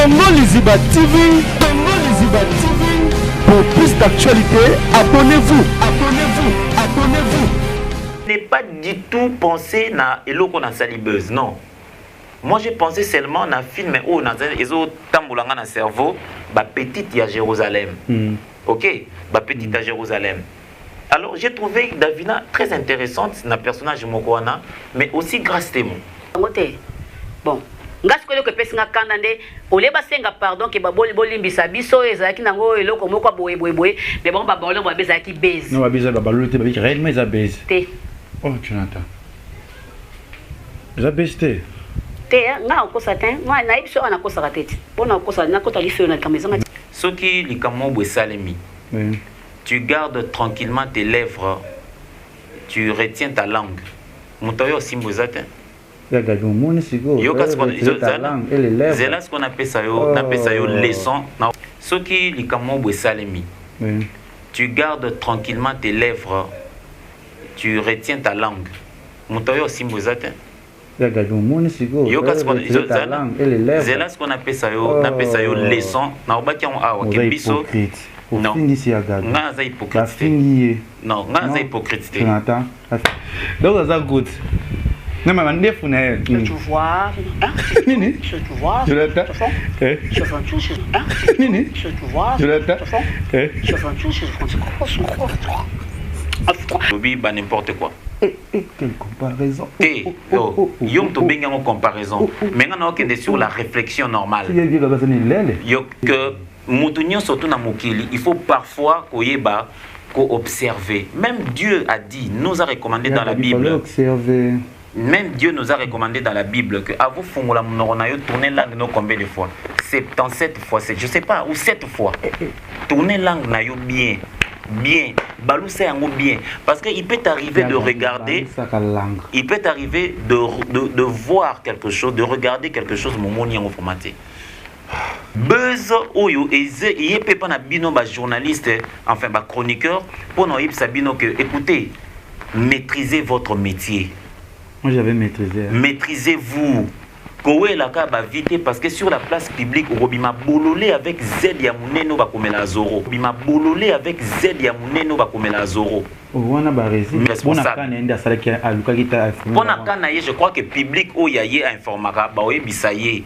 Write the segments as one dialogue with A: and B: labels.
A: Congo Liziba TV, Congo Liziba TV. Pour plus d'actualité, abonnez-vous, abonnez-vous, abonnez-vous.
B: Je n'ai pas du tout pensé na eloko na salibeuse, non. Moi j'ai pensé seulement na film où na ezo tambolanga na cerveau, ba petite à Jérusalem. OK, ba petite à Jérusalem. Alors j'ai trouvé Davina très intéressante na personnage Mokoana, mais aussi grâce témoin.
C: Bon. Ngas ko que pesi nga kanda nde ole basenga pardon ke baboli bolimbisa biso ezaki nango eloko moko boye mais bon babolo ba bezaki base
D: non ba base ba balolo te ba ki réellement eza base
C: te
D: oh Jonathan eza base te
C: nga ko satin moi na ibso ana ko sakateti bona ko sa na ko tali feo na kamezanga
B: soki likamo bwe salemi tu gardes tranquillement tes lèvres, tu retiens ta langue mutoyo simbozatin.
D: Yo
B: ce qu'on appelle ça yo leçon. Soki likamo bwe salemi. Tu gardes tranquillement tes lèvres, tu retiens ta langue. Mutoyo simbozatin. Yo ce qu'on appelle ça yo leçon. Na obaki on awa ke biso. Non, nga za hypocrite. Non, nga za hypocrite.
D: Donc ça good. Non, mais on est fou.
C: Tu vois,
D: Nini,
C: tu vois,
D: je l'attends.
C: Je fais tout,
D: Nini,
C: tu vois,
D: je l'attends.
C: Je fais tout, je
B: fais tout. N'importe quoi.
D: Quelle comparaison.
B: Yom to benga en comparaison. Maintenant, on est sur la réflexion normale. Que Moutounion surtout na mokili, il faut parfois observer. Même Dieu a dit, nous a recommandé dans la Bible. Même Dieu nous a recommandé dans la Bible que à vous fongola mononayo tourner langue no combien de fois 77 fois, je sais pas, ou 7 fois. Tourner langue nayo bien. Bien, balouser yango bien, parce qu'il peut t'arriver de regarder, il peut t'arriver de voir quelque chose, de regarder quelque chose momoni yango formaté. Buzz oyo et peut pas na bino ba journaliste, enfin ba chroniqueur pour no yip sabino que écoutez, maîtrisez votre métier.
D: Moi j'avais maîtrisé.
B: Maîtrisez-vous. Kowe la ka ba vite parce que sur la place publique robima bololé avec Z ya muneno ba komela zoro. Bima bololé avec Z ya muneno ba komela zoro.
D: Wana ba rési. Bona kana enda salaki aluka kita.
B: Bona kana ye je crois que public o ya ye informaka ba oyebisa ye.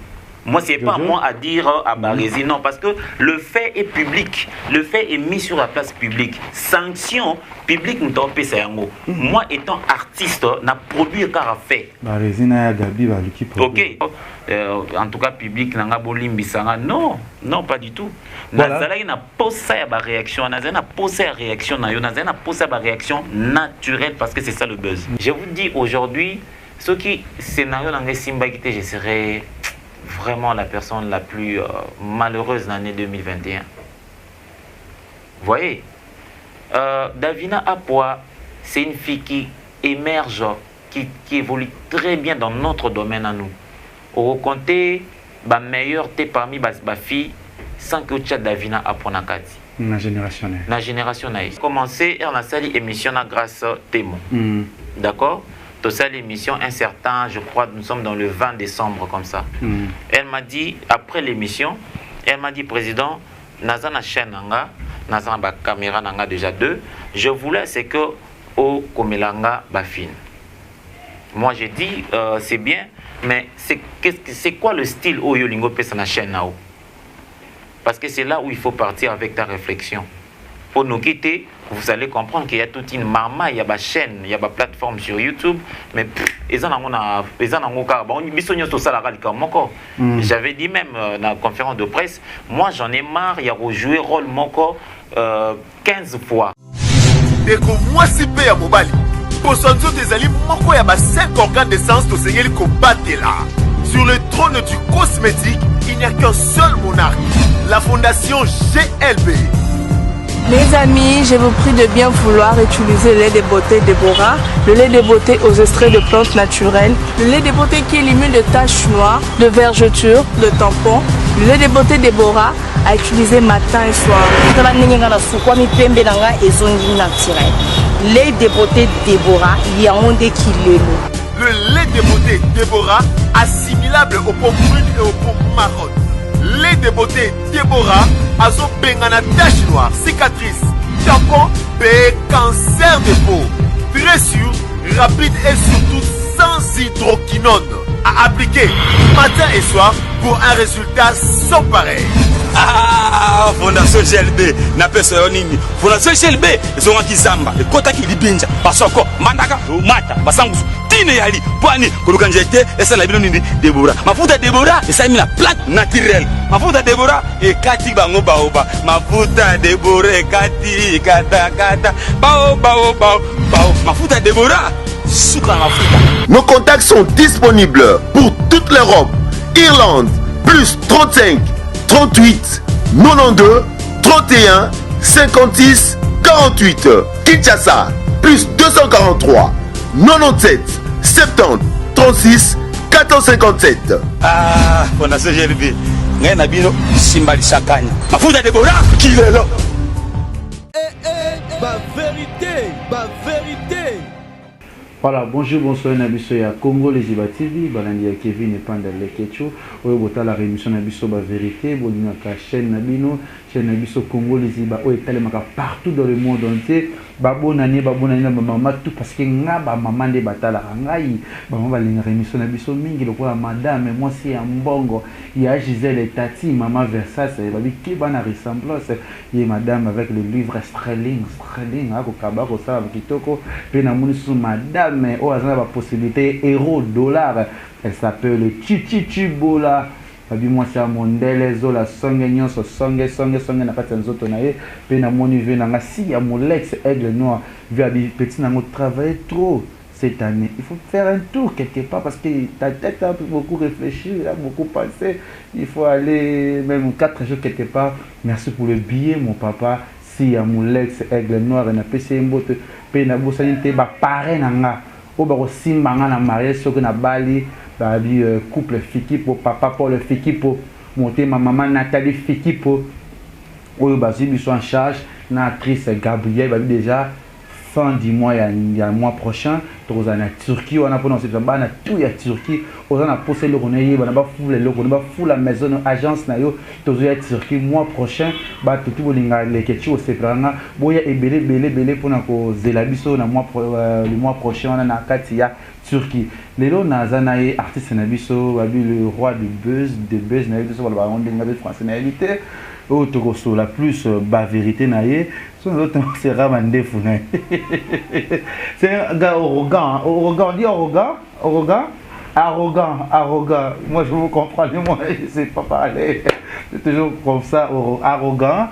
B: Moi, c'est pas moi à dire à Barési, non, parce que le fait est public, le fait est mis sur la place publique. Sanction publique, nous t'en paye. Moi, étant artiste, n'a produit qu'à fait.
D: Barési n'a Gabi va qui
B: ok. En tout cas, public n'a pas limbisanga. Non, non, pas du tout. Nazala n'a posé à réaction, Nazala n'a posé à réaction, Nazala n'a posé à réaction naturelle parce que c'est ça le buzz. Je vous dis aujourd'hui, ce qui scénario dans les Simba qui je serais vraiment la personne la plus malheureuse de l'année 2021. Vous voyez, Davina Apoa, c'est une fille qui émerge, qui évolue très bien dans notre domaine à nous. Au compter, la meilleure parmi les filles, sans que tu aies Davina Apoa Nakati.
D: La génération.
B: La génération. Commencé à la salle émission grâce à Témo. D'accord? Ça l'émission un certain, je crois, nous sommes dans le 20 décembre comme ça. Elle m'a dit, après l'émission, elle m'a dit, président, Nazana chaîne nanga, Nazana caméra nanga déjà 2, je voulais c'est que au komelanga bafine. Moi j'ai dit, c'est bien, mais c'est quoi le style au yolingo pesa na chaîne nao? Parce que c'est là où il faut partir avec ta réflexion. Pour nous quitter, vous allez comprendre qu'il y a toute une marma, il y a ma chaîne, il y a ma plateforme sur YouTube, mais j'avais dit même dans la conférence de presse, moi j'en ai marre, il y a rejoué rôle moko 15 fois.
E: Et que moi si paye à Mobali, pour son tour des alliés, moko y a 5 organes de sens de Seigneur combattre là. Sur le trône du cosmétique, il n'y a qu'un seul monarque, la fondation GLB.
F: Mes amis, je vous prie de bien vouloir utiliser le lait de beauté Déborah, le lait de beauté aux extraits de plantes naturelles, le lait de beauté qui élimine les taches noires, de vergetures, de tampons, le lait de beauté Déborah à utiliser matin et soir. Lait de beauté Déborah, il y a un des kilés.
E: Le lait de beauté Déborah, assimilable aux pommes brunes et aux pommes marron. Lait de beauté Déborah, Azo Bengana tache noire, cicatrice, tampon, cancer de peau. Très sûr, rapide et surtout sans hydroquinone. À appliquer matin et soir pour un résultat sans pareil.
G: Ah, Fondation GLB, na pesa yonini. Fondation GLB, zonga kizamba, ekota kilibinja, basoko, mandaka, mata, basangusu, tine yali, poani, kuluka njete, esa la bino nini, Deborah. Mafuta Deborah, esa mina plante naturelle. Mafuta Deborah, ekati bango baoba. Mafuta Deborah, ekati, kata, bao. Mafuta Deborah, sucre mafuta.
E: Nos contacts sont disponibles pour toute l'Europe. Irlande, plus 35 38 92 31 56 48. Kinshasa, plus 243 97 70 36 457.
G: Ah, Fondation GLB. Ngai na bino simbali sakanya. Mafuta Deborah, kilelo.
A: Ba vérité.
D: Voilà, bonjour, bonsoir, Nabiso ya Congo, les Iba TV, Balandi ya Kevin et Panda Lekecho, Oyo Bota la rémission Nabiso Ba Vérité, Bolina ka chaîne Nabino, chaîne Nabiso Congo, les Iba, Oyo Talemaka partout dans le monde entier, Babo Nani, maman, tout parce que nga ba maman de batala, ngai, maman va la rémission Nabiso Mingi, le quoi, madame, moi c'est un bongo, il y a Gisèle et Tati, maman Versace, babi qui va na ressemblance, il y a madame avec le livre Strelling, ako kabako ça, kitoko, pe na moni sous madame. Mais oh, elle a la possibilité euro dollar. Elle s'appelle Chichi Bola. Moi c'est mon délèzo la songe n'a pas de zoto nae. Pe na moni ve na si ya mon lex aigle noir. Via petit na travailler trop cette année. Il faut faire un tour quelque part parce que ta tête a beaucoup réfléchi, a beaucoup pensé. Il faut aller même 4 jours quelque part. Merci pour le billet mon papa. Si ya mon lex aigle noir na PC mbote. Na bosanite ba parrain nga o ba ko simba nga na mariage soko na Bali ba bi couple Fikipo papa pour le Fikipo monter ma maman Nathalie Fikipo o ba si biso en charge na actrice Gabrielle ba déjà fin du mois il y a mois prochain tous en Turquie on a prononcé ça ba na tout ya Turquie on a posé le rené ba na ba fou le logo ba fou la maison agence na yo tous ya Turquie mois prochain ba tout bolinga le kechi au sepranga boya ebele pour na ko zela biso na mois le mois prochain on a na kati ya Turquie lelo na zanaye artiste na biso ba bi le roi du buzz na biso ba on dinga de français na éviter au tokoso la plus ba vérité na ye son autre c'est Ramandefou na c'est un gars arrogant on dit arrogant moi je vous comprends moi je sais pas parler c'est toujours comme ça arrogant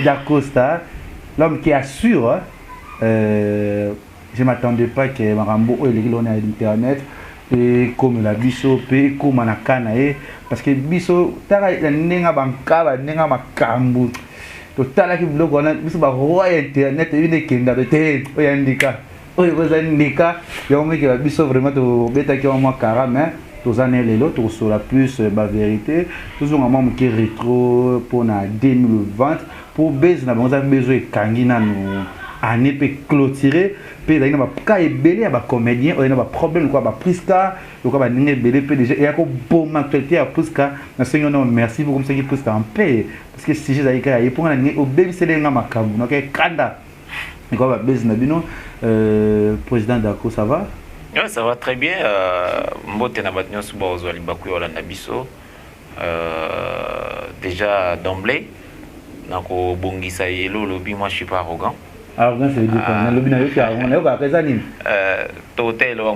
D: Dacosta l'homme qui assure je m'attendais pas que Marambo il est à internet et comme la biso pe comme na kanae parce que biso tara nenga bankaba nenga makambu to tala ki blog na biso ba roi internet une kenda de te oyandika oyozandika yomé que biso vraiment to beta ki moi carame to zané lelo to sur la plus ba vérité toujours un membre qui rétro pour na 2020 pour base na besoin kangina no année peut clôturer puis là il y a pas cas belé à ba comédien il y a pas problème quoi ba priska le quoi ba ninge belé peut déjà il y a ko bon actualité à priska na seigneur non merci pour comme ça qui priska en paix parce que si j'ai aïka il pour na au baby c'est les ngama kambu donc kanda et quoi ba business bino président Dako ça va?
B: Ouais, ça va très bien mbote na batnyo suba ozwali baku yola na biso déjà d'emblée nako bongisa yelo lobi moi je suis pas arrogant.
D: Arrogant, ça veut dire quoi? Le binaire qui est arrogant.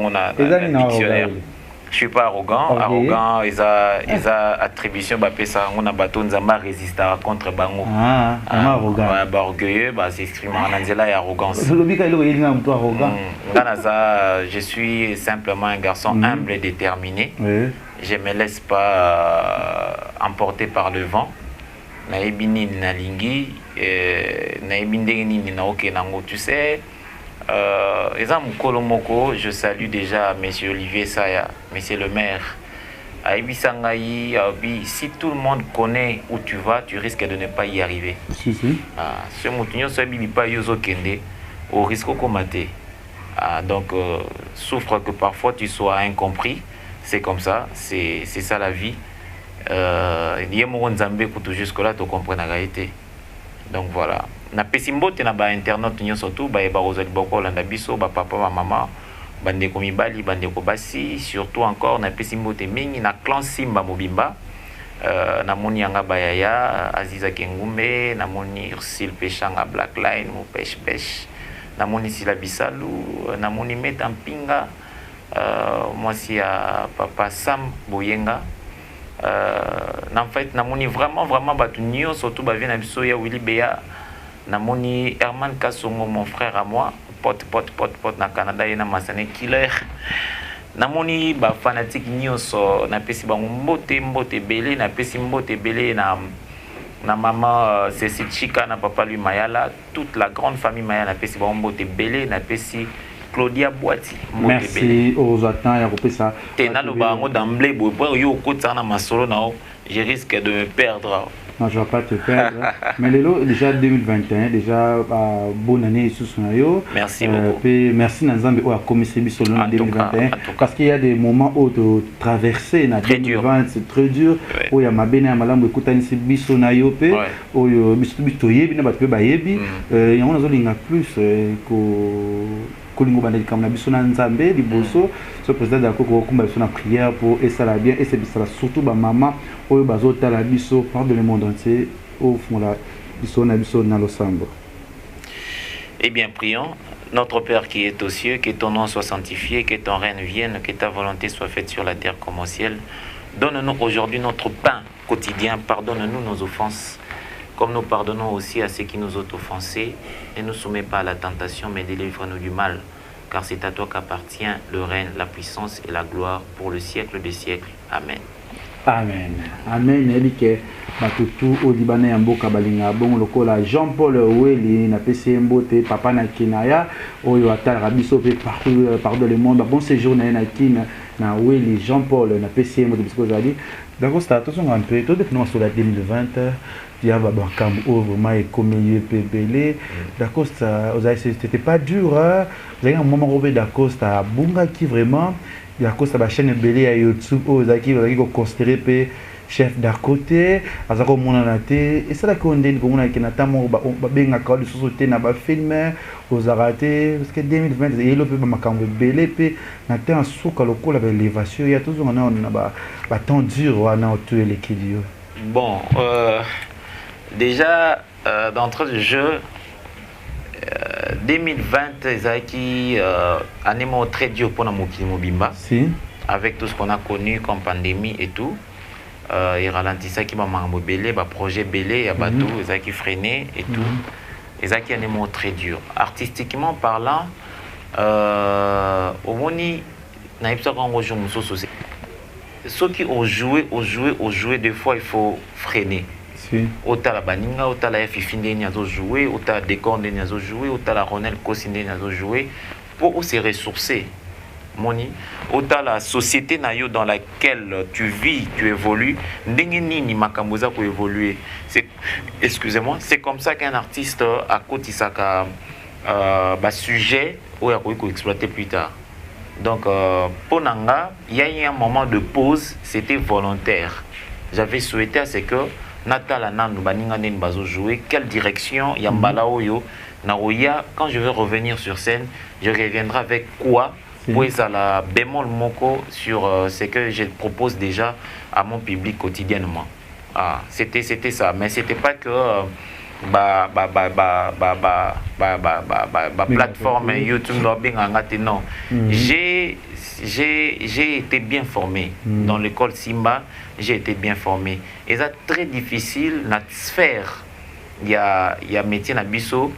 B: On a dictionnaire. Je suis pas arrogant. Okay. Arrogant, ils ont attribution ça on a bateau nzamba résistant contre bango.
D: Arrogant.
B: Orgueilleux, c'est exprimé en anglais et arrogance. Je suis simplement un garçon humble et déterminé. Oui. Je me laisse pas emporter par le vent. Naibini nalingi naibindeni naoke nango tu sais je salue déjà monsieur Olivier Saya, monsieur le maire Aïbisangaï, si tout le monde connaît où tu vas, tu risques de ne pas y arriver.
D: Si.
B: Ce moutinho soit bibi pas yozo kende au risque commaté. Donc souffre que parfois tu sois incompris, c'est comme ça, c'est ça la vie. Yé moko nzambe kutu jusque là to comprendre la été. Donc voilà. Na pesimbote na ba internet nyo surtout ba eba ozali boko landa biso ba papa ba mama bande ko mibali bande ko basi surtout encore na pesimbote mingi na clan Simba Mobimba. Na moni yanga bayaya Aziza Kengumbe na moni Ursile Pechanga Black Line mo pêche na moni Sila Bisalu na moni Metampinga moi si à papa Sam Boyenga en fait na moni vraiment batu nyo surtout ba vient na biso ya Willy Bea na moni Herman Kasongo mon frère à moi pote na Canada et na Masane Killer na moni ba fanatique nyonso na pesi ba mbote belé na pesi mbote belé na maman Cécile Chika na papa lui Mayala toute la grande famille Mayala na pesi ba mbote belé na pesi Claudia Boati
D: merci aux attentes ya kopé ça
B: tena lo bango d'emblée bo yo kota na masolo na je risque de me perdre.
D: Non, je ne vais pas te perdre. Mais déjà 2021, déjà bonne année sous son ayo.
B: Merci beaucoup.
D: Merci Nanzambe au commissaire Bissolo en 2021. Parce qu'il y a des moments où de traverser na 2020 c'est très dur. Où il y a ma bene amalambo ekutani si biso na yo pe. Où biso yebi na batwe ba yebi. Il y a on a plus ko kolingo bandeli kamna biso na Nzambe liboso. Ce président d'accord ko na prière pour et ça la bien et c'est surtout ba maman oyo bazota la biso par le monde entier au fond la biso na losambo.
B: Eh bien prions. Notre Père qui est aux cieux, que ton nom soit sanctifié, que ton règne vienne, que ta volonté soit faite sur la terre comme au ciel. Donne-nous aujourd'hui notre pain quotidien, pardonne-nous nos offenses comme nous pardonnons aussi à ceux qui nous ont offensés. Ne nous soumets pas à la tentation, mais délivre-nous du mal. Car c'est à toi qu'appartient le règne, la puissance et la gloire pour le siècle des siècles. Amen.
D: Amen. Amen. Elike batutu au Libanais en boka balinga bon lokola Jean-Paul Weli na PCMBO te papa na kinaya oyo atala rabiso pe partout le monde bon séjour na kina na Weli Jean-Paul na PCMBO te bisiko zali. D'accord, ça attention un peu tout depuis sur la 2020 il y a bakam vraiment économie pebele. D'accord, ça c'était pas dur hein. Vous avez un moment où d'accord ça bunga qui vraiment il y a la chaîne belé à YouTube aux qui considéré pe chef d'à côté à ça comme on a été et ça là qu'on dit comme on a qui notamment benga ka de société na ba film aux arrêté parce que 2020 il le peut makambo belé pe na te en souka lokola ba élévation il y a toujours on a ba temps dur on a tout l'équilibre.
B: Bon déjà d'entrée de jeu 2020 ezaki année très dur pour la mokili mobimba avec tout ce qu'on a connu comme pandémie et tout il ralentissait qui ba mambo belé ba projet belé ya bateau ezaki freiné et tout ezaki année très dur artistiquement parlant au moni na ipsa quand on joue musoso ceux qui ont joué deux fois il faut freiner. Autant la baninga, autant la Fifi ndeni azo jouer, autant la décor ndeni azo jouer, autant la Ronel Kosi ndeni azo jouer pour se ressourcer. Moni, autant la société nayo dans laquelle tu vis, tu évolues, ndenge nini makamboza ko évoluer. C'est excusez-moi, c'est comme ça qu'un artiste a kotisaka sujet ou a ko exploiter plus tard. Donc pour Nanga, il y a eu un moment de pause, c'était volontaire. J'avais souhaité à ce que Natala Nanu Baninga Nen Bazo jouer, quelle direction Yambala Oyo Naoya, quand je vais revenir sur scène, je reviendrai avec quoi pour la bémol moko sur ce que je propose déjà à mon public quotidiennement. Ah, c'était ça, mais c'était pas que plateforme YouTube non. J'ai été bien formé dans l'école Simba, j'ai été bien formé et c'est très difficile la sphère il y a métier na biso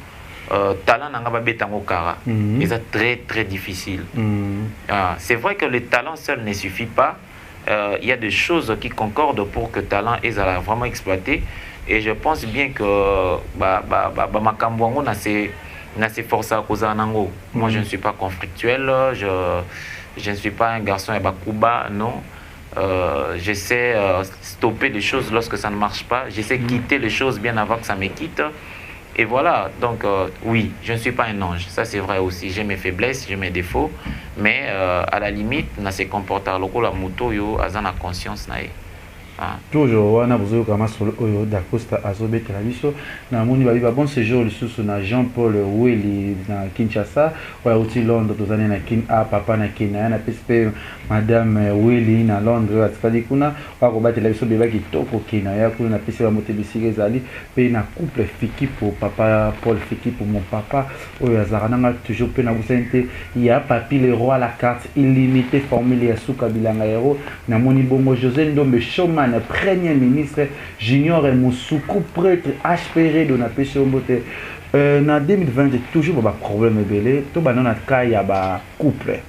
B: talent nanga ba betango kara et c'est très difficile. C'est vrai que le talent seul ne suffit pas, il y a des choses qui concordent pour que talent est vraiment exploité et je pense bien que makambo ngo na c'est forcé à cause nango. Moi je ne suis pas conflictuel, je ne suis pas un garçon à Bakuba, non. J'essaie stopper les choses lorsque ça ne marche pas. J'essaie quitter les choses bien avant que ça me quitte. Et voilà, donc oui, je ne suis pas un ange. Ça c'est vrai aussi. J'ai mes faiblesses, j'ai mes défauts. Mais à la limite, na se comporter loko la moto yo azana conscience nae.
D: toujours wana bozo kama solo oyo da Costa azobetela biso na moni ba bon séjour lisusu na Jean-Paul Weli na Kinshasa wa uti Londres tozane na kin a papa na Kenya na PSP madame Weli na Londres atikali kuna wa ko batela biso beba kitoko Kenya ya kuna na PSP mote bisike zali pe na couple fiki pour papa Paul fiki pour mon papa oyo azarana nga toujours pe na busente ya papi le roi la carte illimitée formule ya suka bilanga yero na moni bongo José Ndombe Choma premier ministre Junior Moussoukou prêtre HPR de na Peshombote na 2020 toujours ba problème belé to ba na kaya ba couple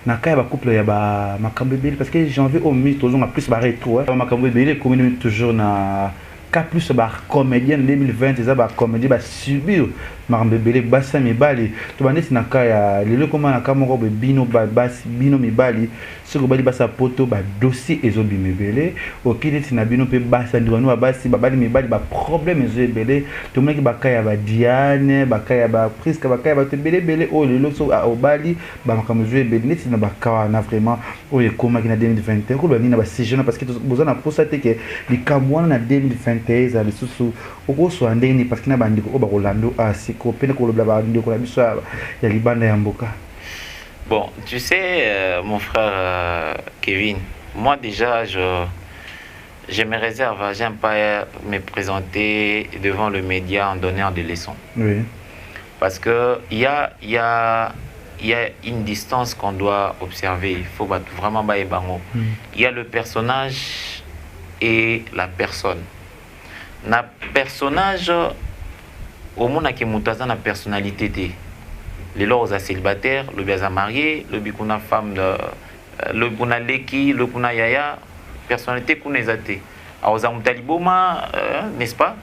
D: na kaya ba couple ya ba makambo belé parce que janvier au mi toujours na plus ba rétro makambo belé commune toujours na ka plus ba comédien 2020 ça ba comédie ba subir makambo belé ba sa mibali to ba neti na kaya lelo koma na kamoko be bino ba bino mibali soko bali basa poto ba dossier ezobi mebele okili tina bino pe basa ndwanu basi babali mibali ba problème ezobele to meki bakaya ba Diane bakaya ba Priska bakaya ba te bele o lelo so obali ba makambo ezobele neti na bakawa na vraiment o ekoma kina 2021 ko bani na ba séjour parce que bozana posa te ke likamwana na 2021 za lisusu okoso andeni parce que na bandiko o ba Rolando asiko pene ko lobla ba ndiko la biso ya libanda ya mboka.
B: Bon, tu sais, mon frère Kevin, moi déjà, je me réserve, j'aime pas me présenter devant le média en donnant des leçons.
D: Oui.
B: Parce que il y a une distance qu'on doit observer. Il faut vraiment bailler bango. Il y a le personnage et la personne. Na personnage, au monde qui monte dans la personnalité. Les lois célibataires, le biaza marié, le bikuna femme, le kuna leki, le kuna yaya, personnalité kuna ezate. Alors taliboma, n'est-ce pas?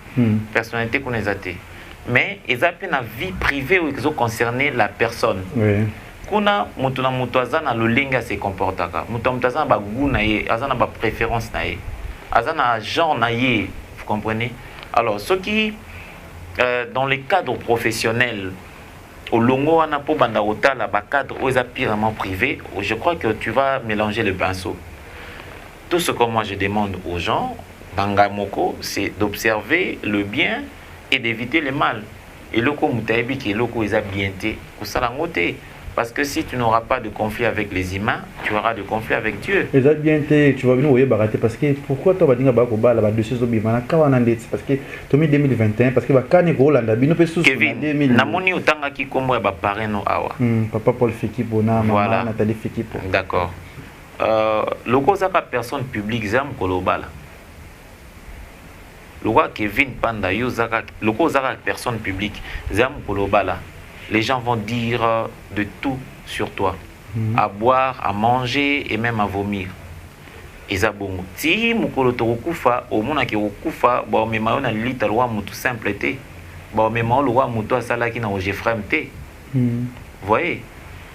B: Personnalité kuna ezate. Mais ils ont une vie privée où ils ont concerné la personne.
D: Oui.
B: Kuna mutuna mutazana le lenga se comportaka. Mutazana ba goût naie, azana ba préférence naie, azana genre naie, vous comprenez? Alors ceux qui dans les cadres professionnels au longo wana po banda otala ba cadre aux purement privé, je crois que tu vas mélanger le pinceau. Tout ce que moi je demande aux gens, banga moko, c'est d'observer le bien et d'éviter le mal. Et loko mutaibi qui loko eza bienté, kusala ngote. Parce que si tu n'auras pas de conflit avec les humains, tu auras de conflit avec Dieu.
D: Et ça bien tu vas venir au Yébarate parce que pourquoi toi vas dire que tu vas dessus parce que tu mis 2021 parce que quand tu Rolanda bino pe sous
B: Kevin namoni utanga ki kombo ba pareno awa.
D: Papa Paul Fekipo na
B: voilà.
D: Maman Nathalie Fekipo.
B: D'accord. Loko zaka personne publique zam kolobala. Loko Kevin Panda yo zaka loko zaka personne publique zam kolobala. Les gens vont dire de tout sur toi, à boire, à manger et même à vomir. Et ça bon. Si mukolo tokufa, au monde qui okufa, ba me maona lita loi mutu simple été. Ba me maona loi mutu asala qui na oje fremté. Voyez,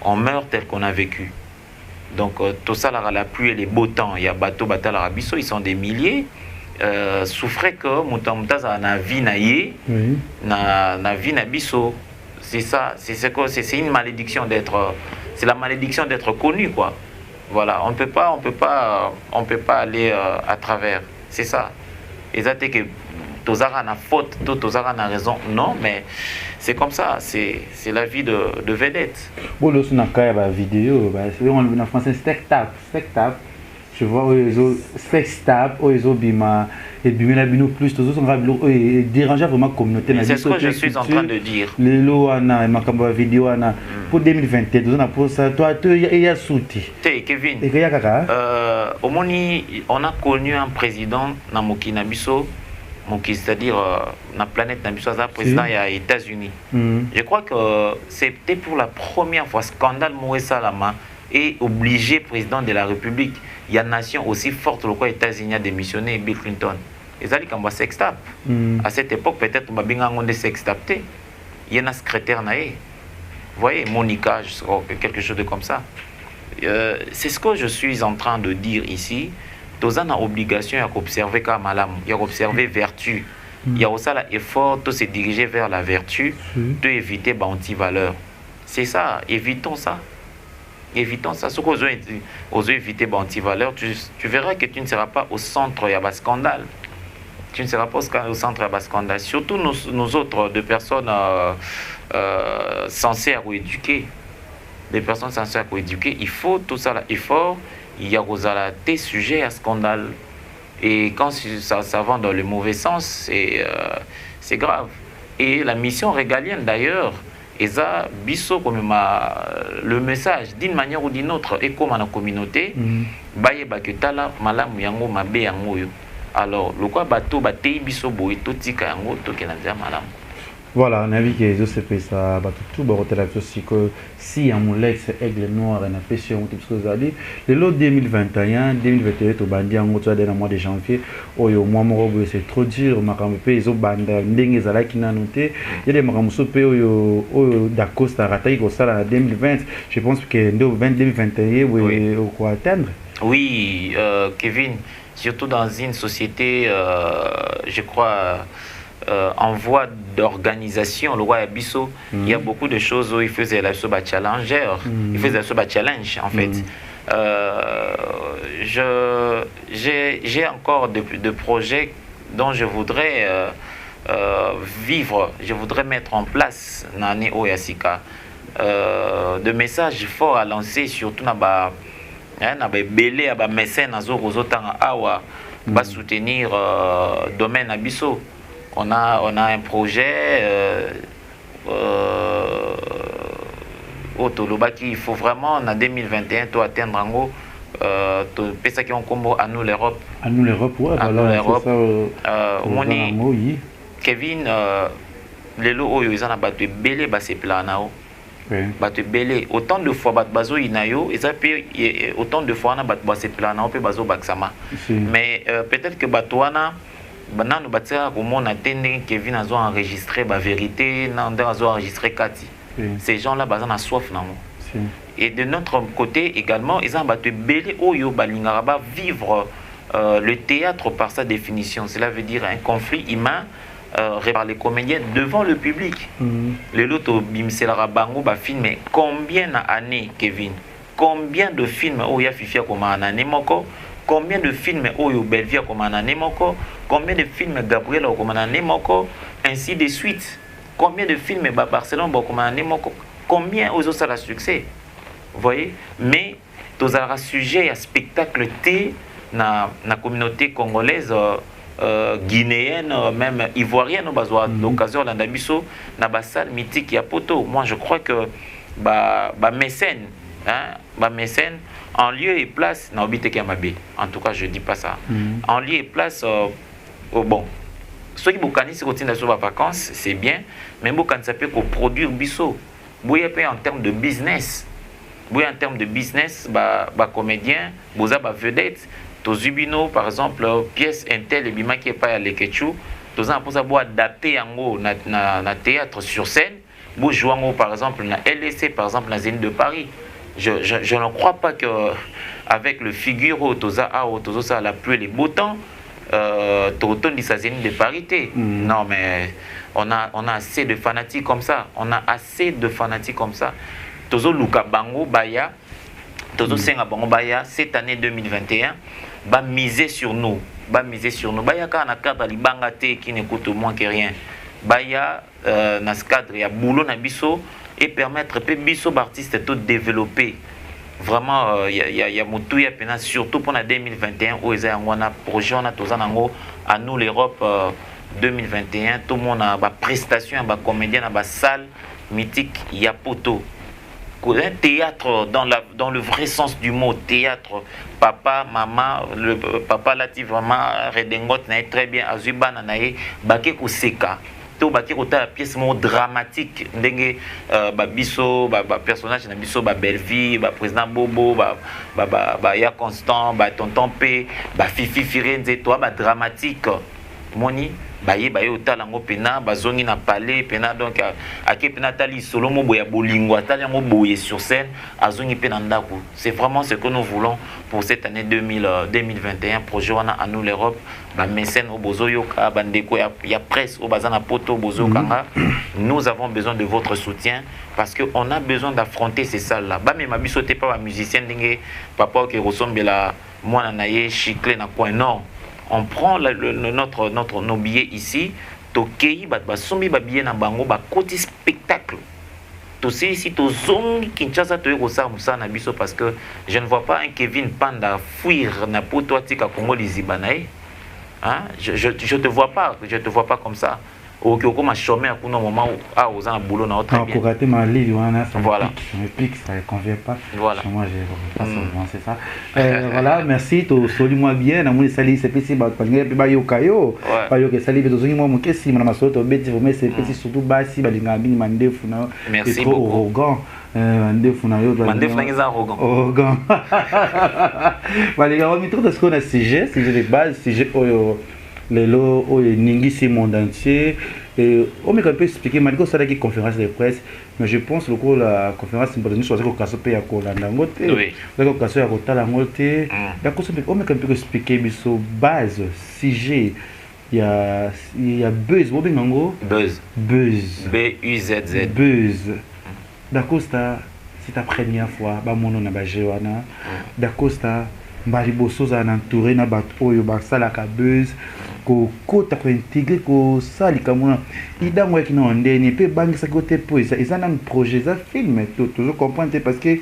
B: on meurt tel qu'on a vécu. Donc tout ça la pluie et les beaux temps, il y a bateau batala rabiso, ils sont des milliers. Souffrait que mutamutaza na vie na ye, na vie na biso. C'est ça, c'est une malédiction d'être, c'est la malédiction d'être connu quoi. Voilà, on peut pas aller à travers. C'est ça. Et ça que Tozara n'a faute, Tozara n'a raison. Non, mais c'est comme ça. C'est la vie de vedette.
D: Bon, là, on a quand même vidéo. C'est en français spectacle. Tu vois, spectacle, bima. Et bien la bino plus tous sont déranger vraiment la communauté.
B: C'est ce que je suis en train de dire.
D: Les lois ana makamba vidéo ana pour 2022 on a pour ça toi il y a souti.
B: Kevin.
D: Et kaya kaka.
B: Au Moni on a connu un président na Mokina biso Moki c'est-à-dire na planète na biso ça président des États-Unis. Je crois que c'était pour la première fois scandale Moïse Lama est obligé président de la République. Il y a une nation aussi forte, le États-Unis a démissionné Bill Clinton. Ils allaient comme sextape. À cette époque, peut-être, on a sextapé. Il y a un secrétaire naïe. Vous voyez, Monica, quelque chose de comme ça. C'est ce que je suis en train de dire ici. Tous on a obligation d'observer comme malam, il y a observer vertu. Il y a aussi l'effort de se diriger vers la vertu, d'éviter anti-valeur. C'est ça, évitons ça. évitons ça. Ce qu'on ose éviter antivaleur, tu verras que tu ne seras pas au centre de la scandale. Tu ne seras pas au centre de la scandale. Surtout nous autres, de personnes censées à éduquer. Des personnes censées à éduquer. Il faut tout ça là. Il y a des sujets à scandale. Et quand ça va dans le mauvais sens, c'est grave. Et la mission régalienne d'ailleurs, et ça, biso comme le message d'une manière ou d'une autre, et comme dans la communauté, baye baketala malamu yango mabe yango yo. Alors, le quoi bateau batei biso boy to tika yango to kenanza malamu.
D: Voilà, on a vu que les autres ça tout la aussi que si un molex aigle noir et n'a pas sur un petit peu ça dit le lot 2021 2021 au bandi en moto dans le mois de janvier au mois morobo c'est trop dur makambo pe izo banda ndenge zala qui n'a noté il y a des makambo so pe au d'Acosta ratai ko ça 2020 je pense que 2021 on quoi atteindre.
B: Oui, Kevin, surtout dans une société je crois en voie d'organisation, le roi Abisso, il y a beaucoup de choses où il faisait la challenger, il faisait la challenge en fait. J'ai encore de projets dont je voudrais vivre, je voudrais mettre en place Nani Oyasika. De messages forts à lancer, surtout dans les belé, les mécènes, à soutenir le domaine Abisso. On a un projet au Tolobaki. Il faut vraiment en 2021 atteindre en gros ça qui ont combo à nous l'Europe.
D: À nous l'Europe, ouais.
B: À nous l'Europe. Kevin, les lots ils ont battu belé bas plans battu belé autant de fois battu bazo inayo et autant de fois on a battu bas plans pe bazo baksama. Mais peut-être que batouana maintenant nous bâtir au monde attendant Kevin a enregistré la vérité, a enregistré Cathy. Ces gens-là ont soif non. Et de notre côté également, ils ont battu belé oyo balingaraba vivre le théâtre par sa définition. Cela veut dire un conflit humain par les comédiens devant le public. Le loto bimsela bango ba film combien d'années Kevin? Combien de films oya fifia comme en année moko? Combien de films Oyo Belvia comme en année moko? Combien de films Gabriel comme en année moko? Ainsi de suite. Combien de films Barcelone comme en année moko? Combien aux autres ça a succès? Vous voyez? Mais tous les sujets à spectacle T na communauté congolaise, guinéenne, même ivoirienne, on a l'occasion d'Andabiso, na ba salle mythique ya poto. Moi je crois que mécène, mécène en lieu et place, en tout cas je dis pas ça. En lieu et place, bon, ceux qui boucanissent si continuent sur les vacances, c'est bien, mais boucan ça peut produire biso. En termes de business, en termes de business, comédien, boza vedette, tozubino par exemple, pièce intel et bima qui est pas à l'Eketchou, tozan pour ça adapter en haut na théâtre sur scène, bo jouer par exemple na LSC par exemple na Zénith de Paris. Je ne crois pas qu'avec le figure Toza ça la pluie et les beaux temps, Toton dit ça de parité. Non, mais on a assez de fanatiques comme ça. On a assez de fanatiques comme ça. Tozo Luka Bango Baya, Tozo Senga Bango Baya, cette année 2021, va miser sur nous. Baya kana cadre libanga te qui n'écoute moins que rien. Baya na cadre ya boulot na biso et permettre pe biso artistes de développer. Vraiment il y a mutuya pena surtout pour la 2021 où ils ont un projet on a tozanango à nous l'Europe 2021 tout le monde a ba prestation ba comédien ba salle mythique ya poto. Un théâtre dans le vrai sens du mot théâtre, papa, maman, le papa là qui vraiment redengot na très bien azuba na nae baké ko seka. To baké ko ta pièce mo dramatique ndenge biso personnage na biso Belvi, président Bobo, ya Constant, tonton P, Fifi Firenze, toi dramatique. Moni baye otala ngo pena bazongi na palais pena donc ake pena tali solo mo boya bolingo atali ngo boye sur scène azongi pena ndako. C'est vraiment ce que nous voulons pour cette année 2021 projet wana à nous l'Europe ba mécène au bozoyoka bandeko ya presse au bazana poto bozokanga. Nous avons besoin de votre soutien parce que on a besoin d'affronter ces salles là. Ba même biso te pas ba musicien ndenge papa qui ressemble la moi naye chiclé na coin non. On prend nos billets ici, Tokei, Basombi, Babie na bango, Bakoti spectacle. Tout ça ici, tout zong, Kinshasa, tu es au na biso parce que je ne vois pas un Kevin Panda fuir na poto tika Congo Lizibanae. Hein? Je te vois pas comme ça. Au Kyoko chômé à un moment où aux un boulot na autre bien.
D: Pour rater ma livre,
B: voilà.
D: Ça me pique, ça ne convient pas.
B: Voilà.
D: Moi, je c'est ça. Voilà, merci. Tu soli moi bien. Na muni sali c'est petit ba pangé ba yo kayo. Ba yo ke sali be tozongi moi mukesi mana masoto beti vous mais c'est petit surtout basi ba linga bini mandefu na.
B: Merci beaucoup.
D: Arrogant. Mandefu na yo.
B: Mandefu na ngiza arrogant.
D: Arrogant. Ba linga on mitro de ce qu'on a sujet de base, sujet oyo Lelo Ningisi monde entier. Et on m'a un peu expliqué, malgré ça, la conférence de presse, mais je pense que la conférence de presse, c'est que ça a Kolandangote, que ça a Kotalangote. On m'a un peu expliqué, mais sur base, sujet, il y a Buzz,
B: Buzz. B-U-Z-Z.
D: Buzz. D'accord, c'est ta première fois, mon nom est Joana. D'accord, Mbaliboso za entouré na bato oyo basala ka Buzz ko kota ko intégrer ko sali kamona idango yaki na ndeni pe bangisa côté po ça na projet ça film toujours comprendre parce que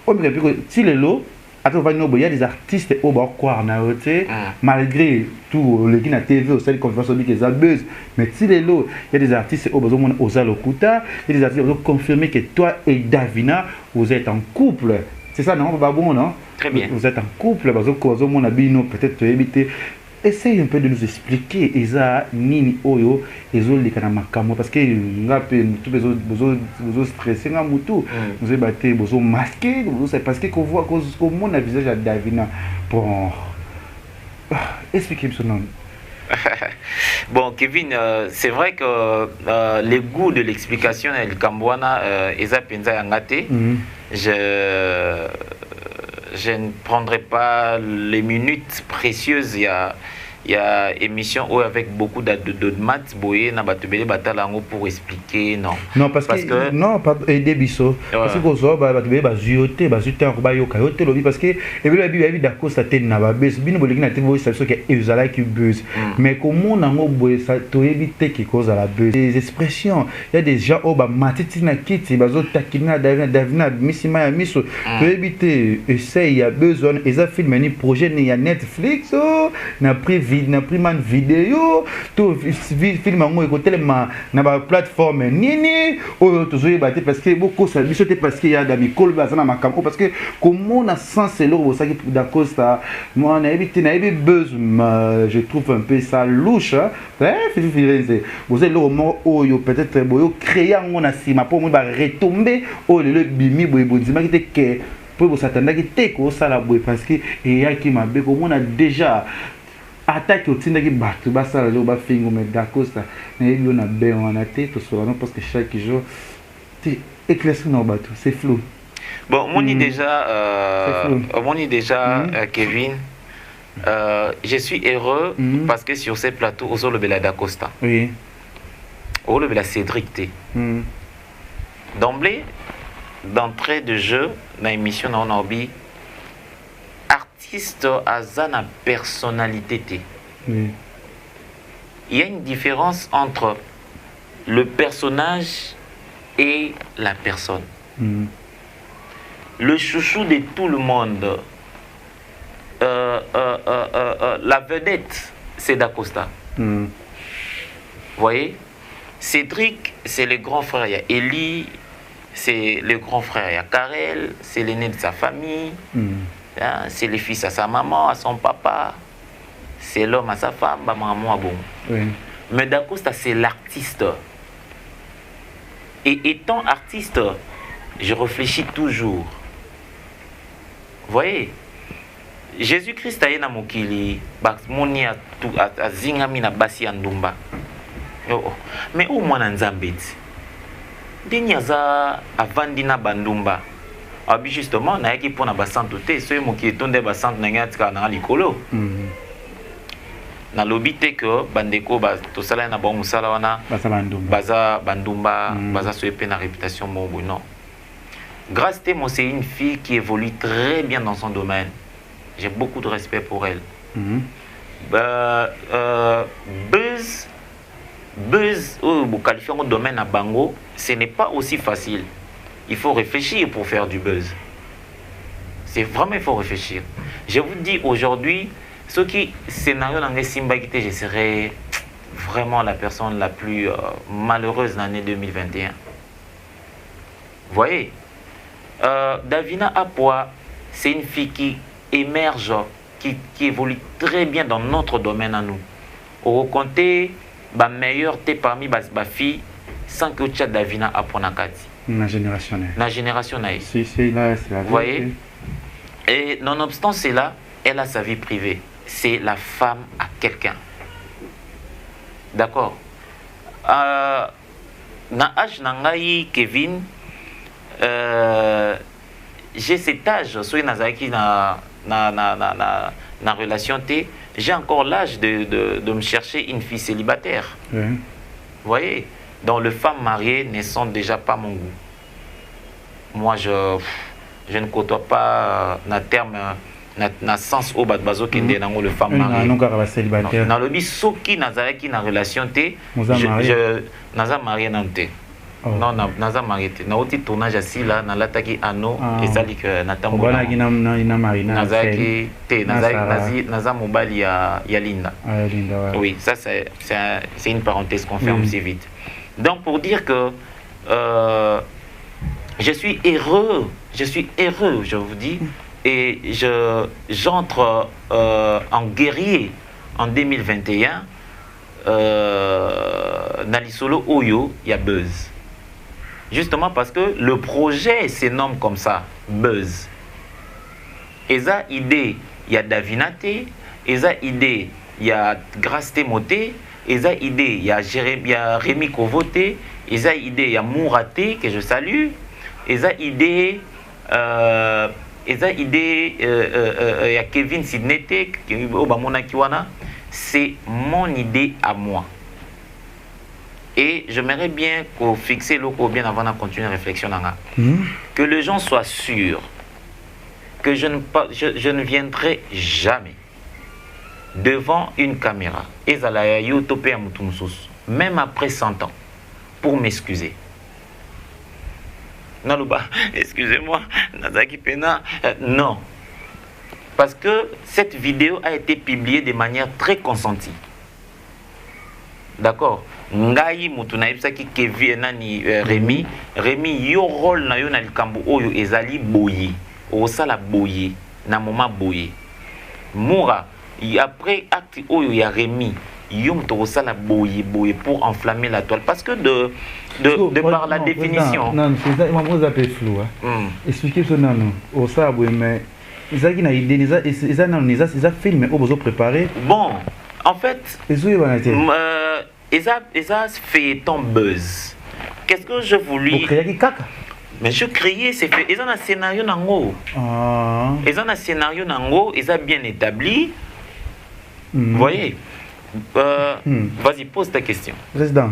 D: on me répète si le lot attends va il y a des artistes au bas quoi na hote malgré tout le qui na TV au salle conférence que ça Buzz mais si le lot il y a des artistes au besoin aux alokuta il y a des artistes qui confirmer que toi et Davina vous êtes en couple. C'est ça, non? Pas bon, non?
B: Très bien.
D: Vous êtes en couple, peut-être éviter. Essaye un peu de nous expliquer. Eza nini oyo, ezo likana makamo parce que nga pe tout bezo stressé nga mutu. Vous êtes batté, bezo masqué, c'est parce que qu'on voit qu'on mon visage à Davina. Bon. Expliquez-moi son nom.
B: Bon, Kevin, c'est vrai que les goûts de l'explication El Kambwana, Eza Penza Yangate, je ne prendrai pas les minutes précieuses. Il y a émission avec beaucoup de maths boye na batubele batalango pour expliquer non
D: parce que non pas aider biso parce que kozo batubele bazuyote en ba yoka yote lobi parce que et bien d'accord ça ten na ba bes bino boleki na te bo ça que ezala qui Buzz mais comment nango boye ça to éviter qui cause à la Buzz des expressions il y a des gens au ba matiti na kiti bazo takina Davina misima ya miso to éviter essaye ya besoin eza film ni projet ni ya Netflix na na prima vidéo tout film ngo écouter na ba plateforme nini o tozoye baté parce que beaucoup ça bisoté parce qu'il y a dami kolba ça na makambo parce que comment na sens là ça qui d'accord ça moi na éviter na Buzz je trouve un peu ça louche vous êtes le moment oyo peut-être boyo créer ngo na sima pour moi ba retomber o le bimi boy bondima qui que pour s'attendre qui te ko ça la boy parce que et ya qui m'a bé comme on a déjà attaque au tindaki bato basala lo ba fingo mais d'accord ça na yo na ben on a tête to solano parce que chaque jour tu éclairci dans bato c'est flou.
B: Bon mon déjà Kevin je suis heureux parce que sur ces plateaux au le Bela d'Acosta.
D: Oui.
B: Au le Bela Cédric T. D'entrée de jeu dans l'émission on orbi artiste a sa personnalité. Oui. Il y a une différence entre le personnage et la personne. Le chouchou de tout le monde, la vedette, c'est D'Acosta. Vous voyez, Cédric, c'est le grand frère. Il y a Eli, c'est le grand frère. Il y a Karel, c'est l'aîné de sa famille. C'est le fils à sa maman, à son papa. C'est l'homme à sa femme, maman à bon. Oui. Mais D'Acosta, c'est l'artiste. Et étant artiste, je réfléchis toujours. Vous voyez, Jésus-Christ a été mokili, moni a zingami na basi andumba. mais au moins na nzambe ti ndenge aza avandi na bandumba abi justement nayaki mpona basantu te soki moki etonde basantu na ngai atikala nanga likolo nalobi te ke bandeko tosala na bango mosala wana baza bandumba baza soki mpe na réputation moko non. Grâce Temo, c'est une fille qui évolue très bien dans son domaine. J'ai beaucoup de respect pour elle. Buzz, vous qualifiez un domaine à Bango, ce n'est pas aussi facile. Il faut réfléchir pour faire du buzz. C'est vraiment, il faut réfléchir. Je vous dis aujourd'hui, ce qui scénario dans les Simba, je serais vraiment la personne la plus malheureuse de l'année 2021. Vous voyez, Davina Apoa, c'est une fille qui émerge, qui évolue très bien dans notre domaine à nous. Au compter, ma meilleure t'es parmi ma fille sans que tu aies Davina Apoa Nakati.
D: La génération.
B: La génération naïve.
D: Si, c'est là, c'est la. Vous
B: voyez? Et nonobstant cela, elle a sa vie privée. C'est la femme à quelqu'un. D'accord? Na âge nangai Kevin, j'ai cet âge, soit Nazaki na relation T, j'ai encore l'âge de me chercher une fille célibataire. Vous voyez? Donc les femmes mariées ne sont déjà pas mon goût. Moi, je ne côtoie pas na terme na sens au badbazo kende nango le femme mariée. Non, célibataire. Na lobi soki nazaki na relation T, naza marié nante. Non, naza marié te. Na oti tournage assis là, na lataki ano ezali que natambo.
D: Voilà qui na marié na.
B: Nazaki te, naza mobali ya Linda. Oui, ça c'est une parenthèse qu'on ferme si vite. Donc pour dire que je suis heureux, je vous dis, et j'entre en guerrier en 2021. Nalisolo Oyo, il y a Buzz. Justement parce que le projet se nomme comme ça, Buzz. Et ça, idée, il y a Davinate, et ça, idée, il y a Grâce Témoté, et ça, idée, il y a Rémi Kovoté, et ça, idée, il y a Mouraté, que je salue, et ça, idée, il y a Kevin Sidnete, c'est mon idée à moi. Et j'aimerais bien qu'on fixe le coup bien avant de continuer la réflexion. Que les gens soient sûrs que je ne viendrai jamais devant une caméra, même après 100 ans, pour m'excuser. Excusez-moi, Nazaki Pena. Non. Parce que cette vidéo a été publiée de manière très consentie. D'accord? Ngai mutuna ibsaki Kevin nani Rémi yo rôle na yo na likambo oyo ezali boye. Osala boye na moment boye. Moura après acte oyo ya Rémi yo muto osala boye pour enflammer la toile parce que de par la définition.
D: Non, c'est ça moi ça peut flou. Expliquez ça non. Osala boye mais ils ont une idée, ils ont filmé, ils ont préparé.
B: Bon, en fait, ils ont fait ton buzz. Qu'est-ce que je voulais.
D: Vous créez caca.
B: Mais je criais, c'est fait. Ils ont un scénario nango. Ils ont un scénario nango, ils ont bien établi. Vous voyez. Vas-y, pose ta question.
D: Président.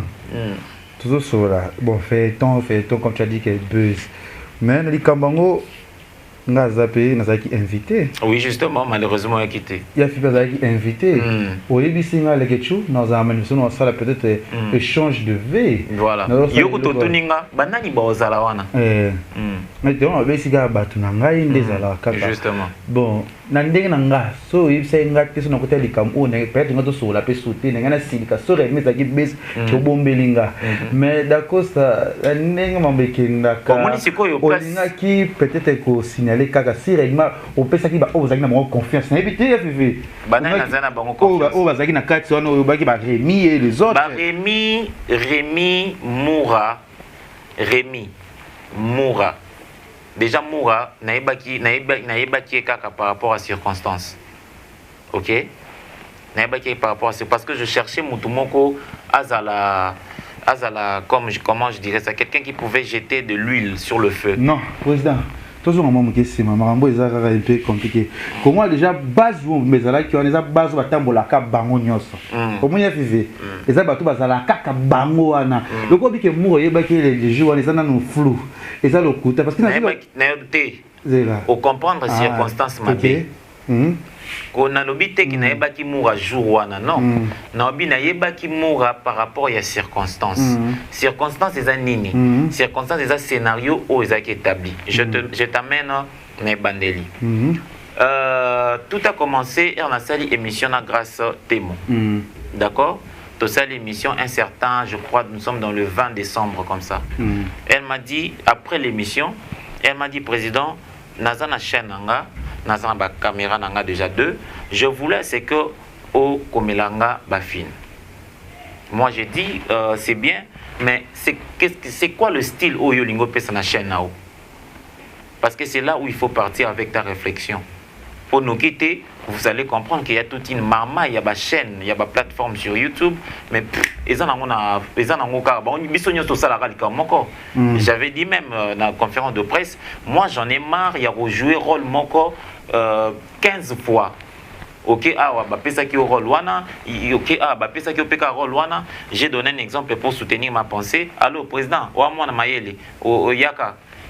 D: Toujours sur là. Bon, fait ton, comme tu as dit, que buzz. Mais les Kambango. Nazaki invité.
B: Oui, justement, malheureusement, il a quitté.
D: Il a fait invité. Au Ebisinga Legechu, dans un manifestation, ça peut-être échange de V.
B: Voilà. Yoko Totuninga, Banani Baozalawana.
D: Maintenant, Besiga Batunanga, Indezala.
B: Justement.
D: Bon, Nandinga, so if saying that person of Hotel Cam, peut-être que tu la pesute, Nangana Silka, so that means I give base to Bombelinga. Mais d'Acosta, Nengambekin, Olinaki, peut-être qu'au signaler Kaka Sirema, au Pesaki, au Zagna, confiance. N'habitez,
B: Banana Zana Bango confiance.
D: Au Zagina Katson, au Baki, Rémi et les autres.
B: Rémi Moura. Déjà Moura, naïbaki kaka par rapport à circonstances. Ok? par rapport à ça parce que je cherchais Mutumoko Azala, comment je dirais ça, quelqu'un qui pouvait jeter de l'huile sur le feu.
D: Non, président. Toujours un moment qui est maman, c'est un peu compliqué. Comment déjà base vous mais là qui on est base va tambola ka bango nyoso. Comment y a vivé? Et ça bato bazala ka bango wana. Le ko bi ke mouro yeba ke les jours on est dans nos flou. Et ça le coûte parce que
B: na au comprendre circonstances mabé. Qu'on a l'obité qui n'a pas qui mourra jour wana non. Na obi na yeba qui mourra par rapport à circonstances. Circonstances des nini. Circonstances des scénarios où ils ont établi. Je t'amène na bandeli. Tout a commencé on a sali émission grâce Témo. D'accord? Tout ça l'émission un certain, je crois nous sommes dans le 20 décembre comme ça. Elle m'a dit après l'émission, elle m'a dit président Nazana chaîne nanga Nazana ba caméra nanga déjà 2. Je voulais c'est que au Komelanga bafine. Moi j'ai dit c'est bien, mais c'est quoi le style au Yolingo pesa na chaîne nao? Parce que c'est là où il faut partir avec ta réflexion. Pour nous quitter, vous allez comprendre qu'il y a toute une marmaille, il y a ma chaîne, il y a ma plateforme sur YouTube, mais j'avais dit même dans la conférence de presse, moi j'en ai marre, il y a rejoué rôle moko 15 fois. Ok, j'ai donné un exemple pour soutenir ma pensée. Allô, président,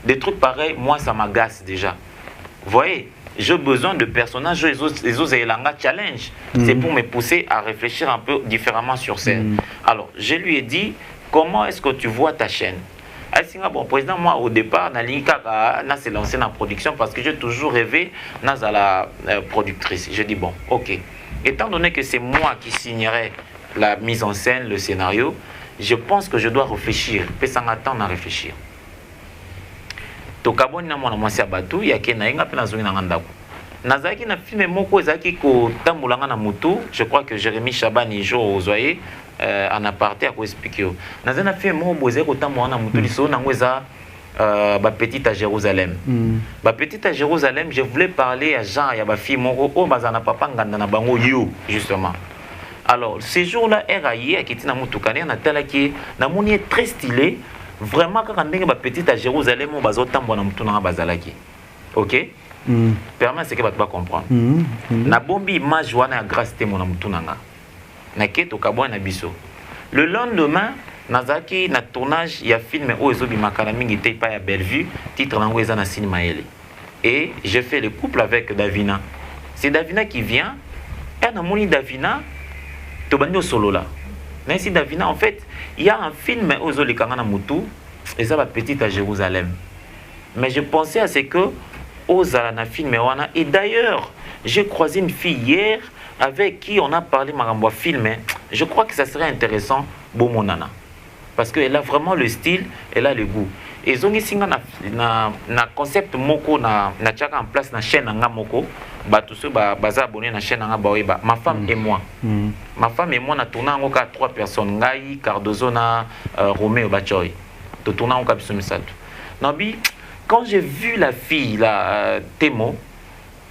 B: des trucs pareils, moi ça m'agace déjà. Vous voyez, j'ai besoin de personnages, les autres challenge. C'est pour me pousser à réfléchir un peu différemment sur scène. Alors, je lui ai dit, comment est-ce que tu vois ta chaîne? Bon, président, moi au départ, je s'est lancé dans la production parce que j'ai toujours rêvé d'être la productrice. Je dis, bon, ok. Étant donné que c'est moi qui signerai la mise en scène, le scénario, je pense que je dois réfléchir. Peut-être attendre à réfléchir. Tokaboni na mwana mwasi abatu ya kena inga pe nazongi na ngandako. Nazaki na film moko ezaki ko tambulanga na mutu, je crois que Jérémy Chabani jour ozoye en aparté à ko expliquer. Nazana film moko boze ko tambulanga na mutu liso na ngweza ba petite à Jérusalem. Ba petite à Jérusalem, je voulais parler à Jean ya ba fille moko o bazana papa nganda na bango yo justement. Alors, ces jours-là, RAI qui était dans Moutoukane, on a tel qui na moni est très stylé. Vraiment quand on est petite à Jérusalem on bazo tambo na mutu na bazalaki. OK? Permet ce que tu vas comprendre. Na bombi image wana ya grâce te mon mutu nanga. Na keto kabwa na biso. Le lendemain nazaki na tournage ya film o ezobi makana mingi te pa ya Bellevue, titre nango eza na cinéma ele. Et je fais le couple avec Davina. C'est Davina qui vient. Et na moni Davina to bandi solo là. Mais si Davina, en fait, il y a un film aux Olikangana Moutou, et ça va petite à Jérusalem. Mais je pensais à ce que aux Alana film et d'ailleurs, j'ai croisé une fille hier avec qui on a parlé Maramboa film. Je crois que ça serait intéressant, Bomonana. Parce qu'elle a vraiment le style, elle a le goût. Et Zongi Singa na concept moko na tchaka en place na chaîne nga moko. Ba tous ceux baza abonné na chaîne nga baoyeba ma femme et moi. Ma femme et moi na tourné en 3 personnes ngai Cardozo na Roméo Bachoy. To tourné en biso misato. Nabi quand j'ai vu la fille la Témo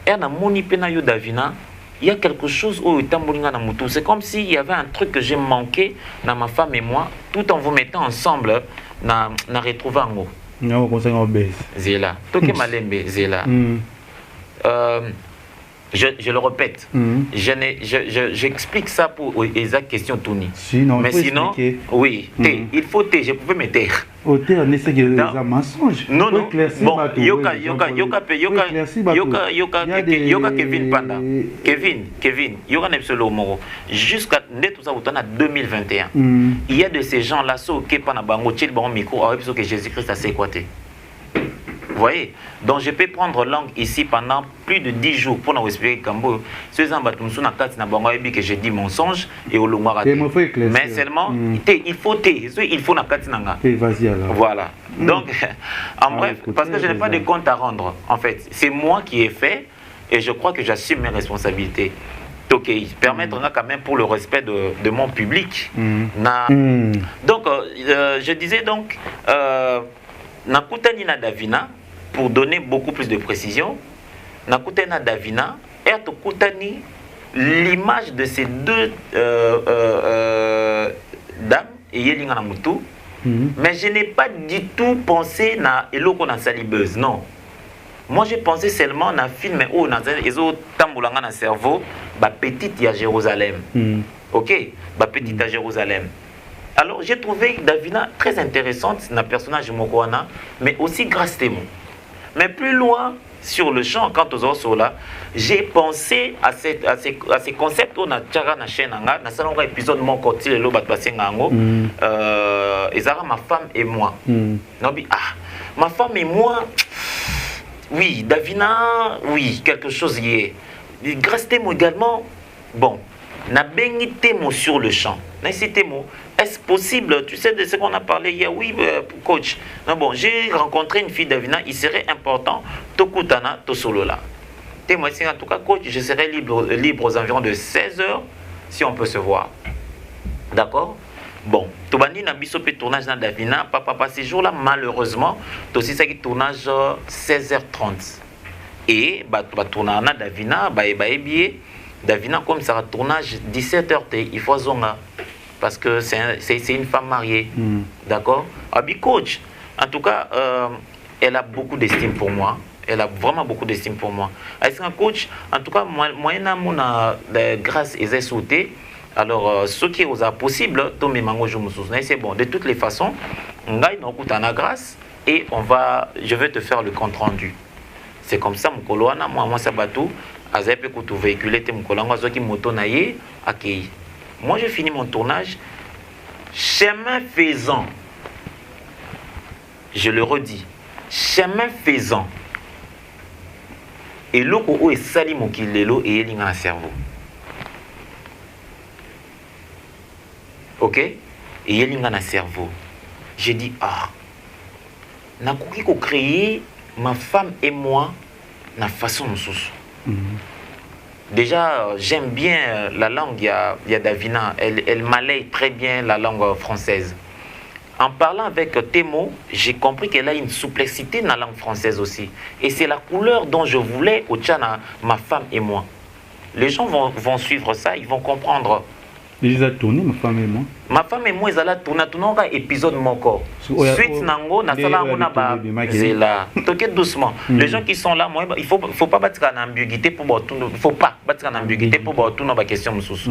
B: elle na moni pena yo Davina, il y a quelque chose où tambolinga na mutu. C'est comme s'il y avait un truc que j'ai manqué dans ma femme et moi tout en vous mettant ensemble na retrouver en haut.
D: Non, on s'en baisse.
B: Zéla. Toke malembe zéla. Je le répète. J'explique ça pour exact question Tony.
D: Sinon,
B: mais sinon, oui, il faut taire. Je pouvais me taire.
D: Auteur, on essaie de faire un mensonge.
B: Non, non. Bon, yoka Kevin Panda. Kevin, yoka nepselo moro. Jusqu'à tout ça, en 2021. Il y a de ces gens-là, ceux qui pendant bango, tchil bango micro, que Jésus-Christ a séquaté. Vous voyez? Donc je peux prendre langue ici pendant plus de 10 jours pour nous expliquer Kambo. Que j'ai dit mensonge et au Lomara. Mais seulement, il faut na katinanga. Voilà. Donc, en bref, parce que je n'ai pas de compte à rendre. En fait, c'est moi qui ai fait et je crois que j'assume mes responsabilités. Donc, permettre quand même pour le respect de mon public. Donc, je disais donc, Nakutani na Davina, pour donner beaucoup plus de précision, Nakutani na Davina, et Kutani l'image de ces deux dames et Yelinga Namutu, mais je n'ai pas du tout pensé na eloko na salibeuse, non. Moi j'ai pensé seulement na film où na ezo tambulanga na cerveau ba petite à Jérusalem. OK, ba petite à Jérusalem. Alors j'ai trouvé Davina très intéressante na personnage Mokoana, mais aussi grâce témoin. Mais plus loin sur le champ, quand aux autres là, j'ai pensé à ces concepts où on a tchara na chaîne na salon épisode mon côté le lobat passé ngango ezara ma femme et moi. Nobi ma femme et moi, oui, Davina, oui, quelque chose y est. Grâce témoin également, bon, n'a béni témoin sur le champ. N'a témoin. Est-ce possible, tu sais de ce qu'on a parlé hier, oui, coach. Non, bon, j'ai rencontré une fille Davina, il serait important, Tokutana, Tosolola. Témoin, en tout cas, coach, je serai libre aux environs de 16h, si on peut se voir. D'accord? Bon, Tobani n'a pas tournage dans Davina, papa, ces jours-là, malheureusement, aussi ça qui tournage 16h30. Et, tournage dans Davina, Davina, comme ça, tournage 17h, il faut zonga. Parce que c'est une femme mariée. D'accord? Abi coach, en tout cas, elle a beaucoup d'estime pour moi. Elle a vraiment beaucoup d'estime pour moi. Est-ce qu'un coach, en tout cas, moi, grâce à sauté. Alors, ce qui est possible, c'est bon. De toutes les façons, on a une grâce et je vais te faire le compte rendu. C'est comme ça, moi, ça va tout. Azape que tu véhiculer, tu me moto naïe, accueilli. Moi, j'ai fini mon tournage. Chemin faisant, je le redis, chemin faisant, et l'eau est sali mon kilelo et il y a un cerveau. Ok? Et il y a un cerveau. J'ai dit, n'a pas créer ma femme et moi na façon de Déjà, j'aime bien la langue, il y a Davina, elle malaye très bien la langue française. En parlant avec Temo, j'ai compris qu'elle a une souplexité dans la langue française aussi. Et c'est la couleur dont je voulais au Tchana, ma femme et moi. Les gens vont suivre ça, ils vont comprendre.
D: Ils ont tourné, ma femme et moi.
B: Ma femme et moi, ils ont tourné un épisode moko. Suite nango, na sala ngona ba zela. Toquez doucement. Les gens qui sont là, moi, il faut pas battre en ambiguïté pour battre. Il faut pas battre en ambiguïté pour battre nos questions moussous.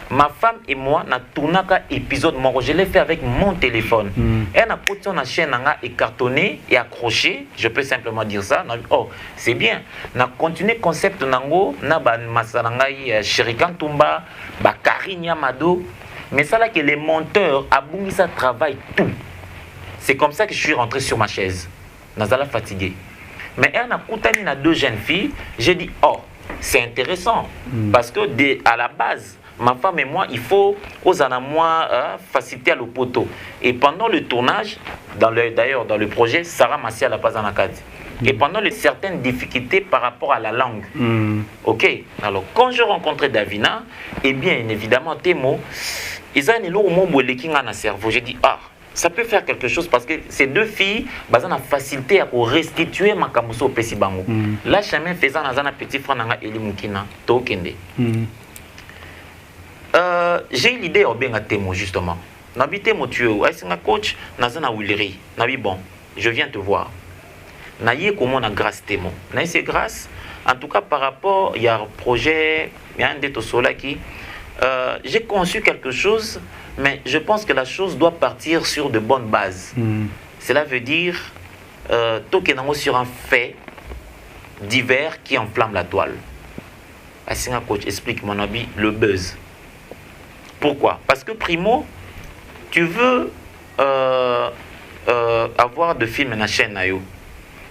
B: Ma femme et moi, na tourné un épisode moko. Je l'ai fait avec mon téléphone. Elle a pris sur la chaîne nanga et cartonné et accroché. Je peux simplement dire ça. Oh, c'est bien. Na continué concept nango, na ba masalanga Shirikan Tumba, ba Karinya Mado. Mais ça là que les monteurs aboumi ça travaille tout. C'est comme ça que je suis rentré sur ma chaise. Nazala fatigué. Mais elle a coutani na deux jeunes filles. J'ai dit c'est intéressant parce que à la base ma femme et moi il faut aux moi faciliter à l'opoto. Et pendant le tournage d'ailleurs dans le projet Sarah Massia la pas en acad. Et pendant certaines difficultés par rapport à la langue. Ok. Alors quand je rencontrais Davina, eh bien évidemment Temo, ils ont un cerveau. J'ai dit ça peut faire quelque chose parce que ces deux filles, ont la facilité à restituer ma kamuso au Pesibango. Là, chemin faisant, un petit frère nanga Eli Mukina, Tokende. J'ai eu l'idée au bien Temo justement. Nabi Temo tu es un coach, Nazana Willery. Nabi bon, je viens te voir. Naïe comment on a grâce Temo. Naïe c'est grâce. En tout cas par rapport, il y a un projet, il y a un déto sola qui. J'ai conçu quelque chose, mais je pense que la chose doit partir sur de bonnes bases. Cela veut dire tokenango sur un fait divers qui enflamme la toile. Asinga coach, explique mon ami le buzz. Pourquoi? Parce que primo, tu veux avoir de films na chaîne na yo,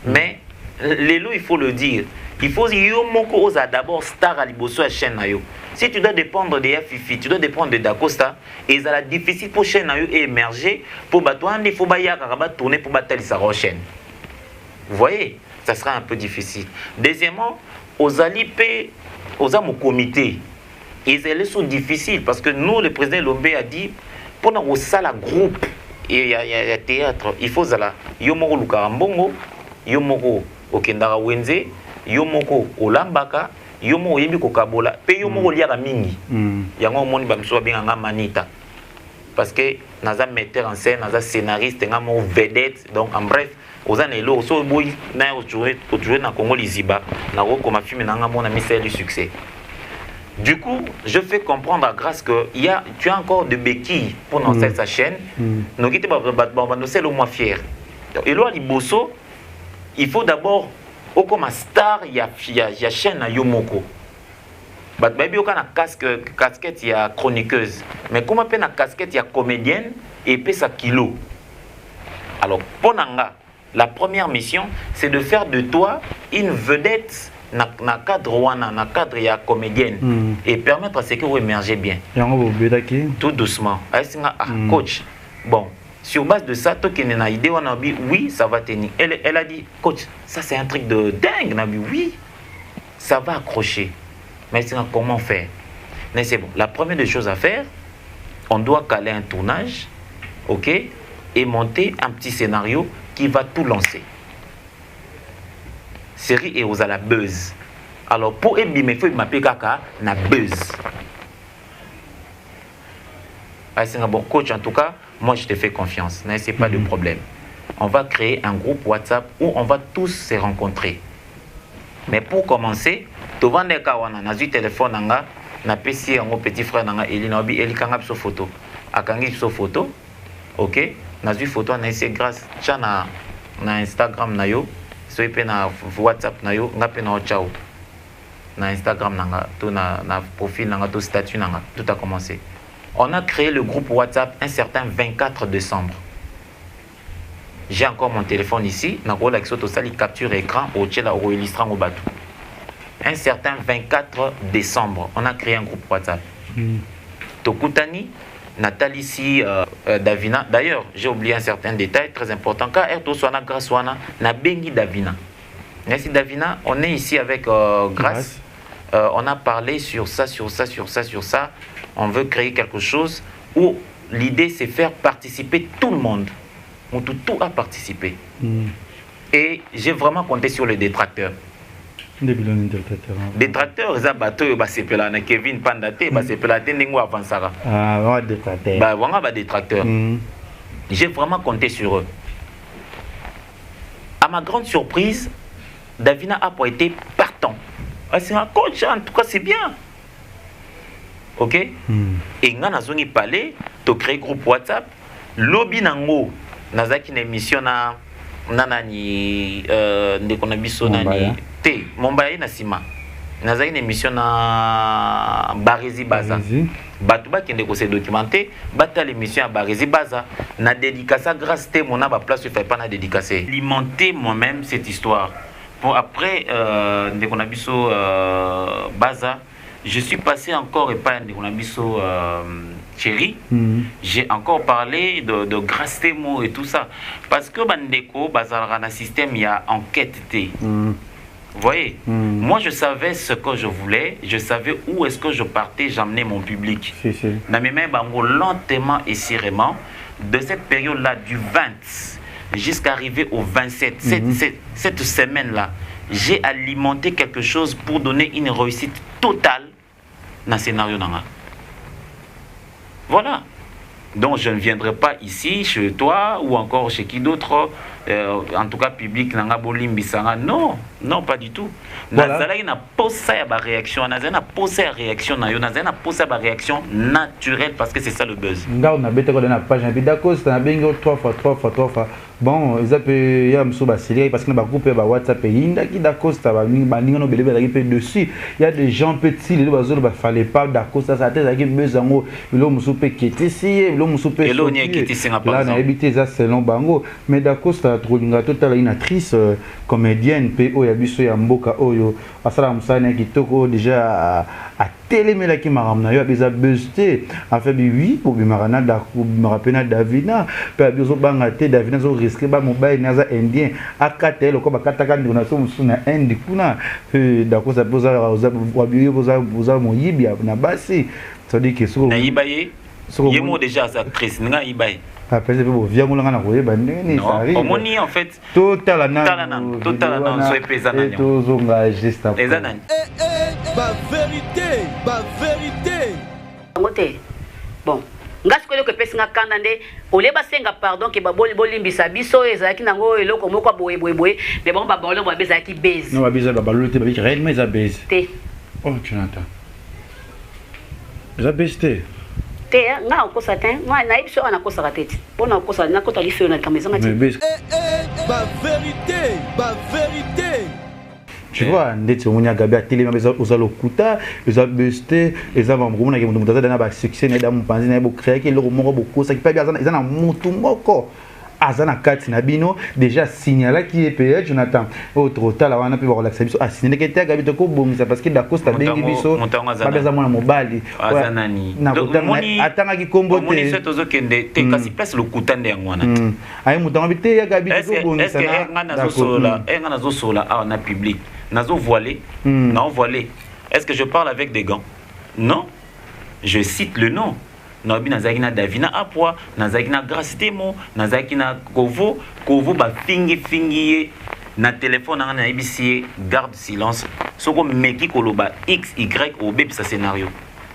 B: mais les lots il faut le dire. Il faut d'abord star à liboso à chaîne na yo. Si tu dois dépendre de Fifi, tu dois dépendre de Dacosta, et ça est difficile pour chaîne na yo émerger pour battre il faut tourner pour battre sa chaîne. Vous voyez, ça sera un peu difficile. Deuxièmement, aux alipés, aux âmes au comité, ils sont difficiles parce que nous, le président Lombe a dit pour nous salle groupe et il y a théâtre, il faut ça yomoko lukarambongo, yomoko okendara wenze, yomoko olambaka, yo mo yebi ko kabola pe yo mo liaka mingi yango moni ba mso bien nga manita parce que naza metteur en scène naza scénariste nga mo vedette donc en bref oza na elo so boy na jouer na Congo Liziba na ko ma film na nga mona misel du succès. Du coup, je fais comprendre à Grâce que tu as encore de béquilles pour lancer sa chaîne. Nous qui c'est le moins fier. Et là, Liboso, il faut d'abord, comme star, il y a chaîne à Yomoko. Il y a casquette, il y a chroniqueuse. Mais comme il y a casquette, il y a comédienne et puis ça kilo. Alors, pour Nanga, la première mission, c'est de faire de toi une vedette. Na cadre wana na cadre ya comédienne et permettre à ce que vous émergez bien tout doucement coach bon sur base de ça toi qui n'a idée on a dit oui ça va tenir elle a dit coach ça c'est un truc de dingue n'a dit oui ça va accrocher mais c'est comment faire mais c'est bon la première des choses à faire on doit caler un tournage ok et monter un petit scénario qui va tout lancer. Série et aux à la buzz. Alors pour Ebi, il faut m'appeler Kaka na buzz. C'est un bon coach en tout cas. Moi je te fais confiance. C'est pas de problème. On va créer un groupe WhatsApp où on va tous se rencontrer. Mais pour commencer, tu vas dans kawana na du téléphone nanga na PC mon petit frère nanga Elinobi Elikanga so photo. Akangi so photo. OK? Na du photo na c'est grâce na Instagram na yo. So na WhatsApp na yo ngape na chao na Instagram nanga tout na profil nanga tout statut nanga tout a commencé. On a créé le groupe WhatsApp un certain 24 décembre. J'ai encore mon téléphone ici na ko la kisoto sali capture écran au tchela au illustrant au bateau. Un certain 24 décembre, on a créé un groupe WhatsApp. Tokutani Nathalie ici, Davina. D'ailleurs, j'ai oublié un certain détail très important. Quand Erto Swana Graswana, na Bengi Davina. Merci Davina. On est ici avec Grâce. On a parlé sur ça. On veut créer quelque chose où l'idée c'est faire participer tout le monde. Où tout a participé. Et j'ai vraiment compté sur les détracteurs. Détracteurs, ils ont battu Kevin Pandate, Nengo Avansara. Détracteurs. J'ai vraiment compté sur eux. À ma grande surprise, Davina a été partant. C'est un coach, en tout cas, c'est bien. Ok? Et nous avons parlé de créer groupe WhatsApp. Lobby Nango, nous avons une émission nanani ndekona biso nani te Mombaye na sima naza une émission na Barizi Baza batu ba kende ko se documenter bata l'émission à Barizi Baza na dédicace grâce te mona ba place fait pas na dédicacer alimenter moi-même cette histoire pour après ndekona biso Baza je suis passé encore et pas ndekona biso Chéri, j'ai encore parlé de grâce témo et tout ça. Parce que Bandeko, Bazarana système, il y a enquête. Vous voyez, moi je savais ce que je voulais, je savais où est-ce que je partais, j'emmenais mon public. Dans mes mains, lentement et sérieusement, de cette période-là, du 20 jusqu'à arriver au 27, cette semaine-là, j'ai alimenté quelque chose pour donner une réussite totale dans le scénario. Voilà. Donc je ne viendrai pas ici, chez toi, ou encore chez qui d'autre, en tout cas public, non, non, pas du tout. Voilà. Il n'a pas sa réaction, il n'a pas sa réaction, il n'a pas sa réaction naturelle parce que c'est ça le buzz.
D: On a une page, d'accord, c'est un bingo 3 fois. Bon, ils appellent parce que nous avons coupé WhatsApp et il y a dessus. Il y a des gens petits, il ne fallait pas d'accord, ça a été besoin. Il y a qui était ici, il y a habité ça selon Bango. Mais d'accord, c'est une actrice comédienne, PO, Yabiso Yamboka, Oyo, Asala Moussane qui toko déjà à télémela qui m'a ramené, il a buzzé. En fait, oui, pour Bimarana, Marapena Davina, Pabiozo Bangate, Davina, risqué ba mobile naza indien akatel ko bakataka ndona so musuna indi kuna d'accord ça posa wabiyo posa moyibi na basi ça dit que so
B: na ibaye yemo déjà sa actrice nga ibaye
D: après c'est bon vient ngolanga na koyeba ndeni
B: sari omoni en fait
D: total na
B: so epeza na
D: to zonga juste
B: après
H: vérité.
C: Bon. Ngasi ko eloko pesi nga kanda nde oleba senga pardon ke bolimbisa biso ezalaki nango eloko moko boye mais bon babolo ba bezalaki base.
D: Non ba base ba balolo te ba biki réellement eza base.
C: Te.
D: Oh Jonathan. Eza base te.
C: Te nga okosa te nga na ibiso ana kosa kateti. Bona okosa na kota lifeo na kameza ngati.
H: Vérité.
D: Tu vois, ndeti omunya gabi ateli mabeza ozalo kuta, eza beste, eza mambo na ke mutu mutaza na ba succès na damu panzi na bo créer ke loko moko bokosa ki pa bien eza na mutu moko. Azana kati na bino déjà signala qui est payé Jonathan. Autre tala wana pe ba relaxa biso a signé ke te gabi to ko bongisa parce que d'accord sta bengi biso. Ba beza mona mobali.
B: Azanani.
D: Atanga ki kombo te.
B: Moni seto zo kende te kasi place le kuta nde ngwana.
D: Ay mutango bi te ya gabi to bongisa na.
B: Est-ce que ngana zo sola, ngana zo sola a na public. Nazo voilé, non voilé. Est-ce que je parle avec des gants? Non. Je cite le nom. Nabi nazaki na Davina Apwa, nazaki na Grace Demo, nazaki na Kovo ba fingi na téléphone na ABC garde silence. Soko meki koloba XY au B ça scénario.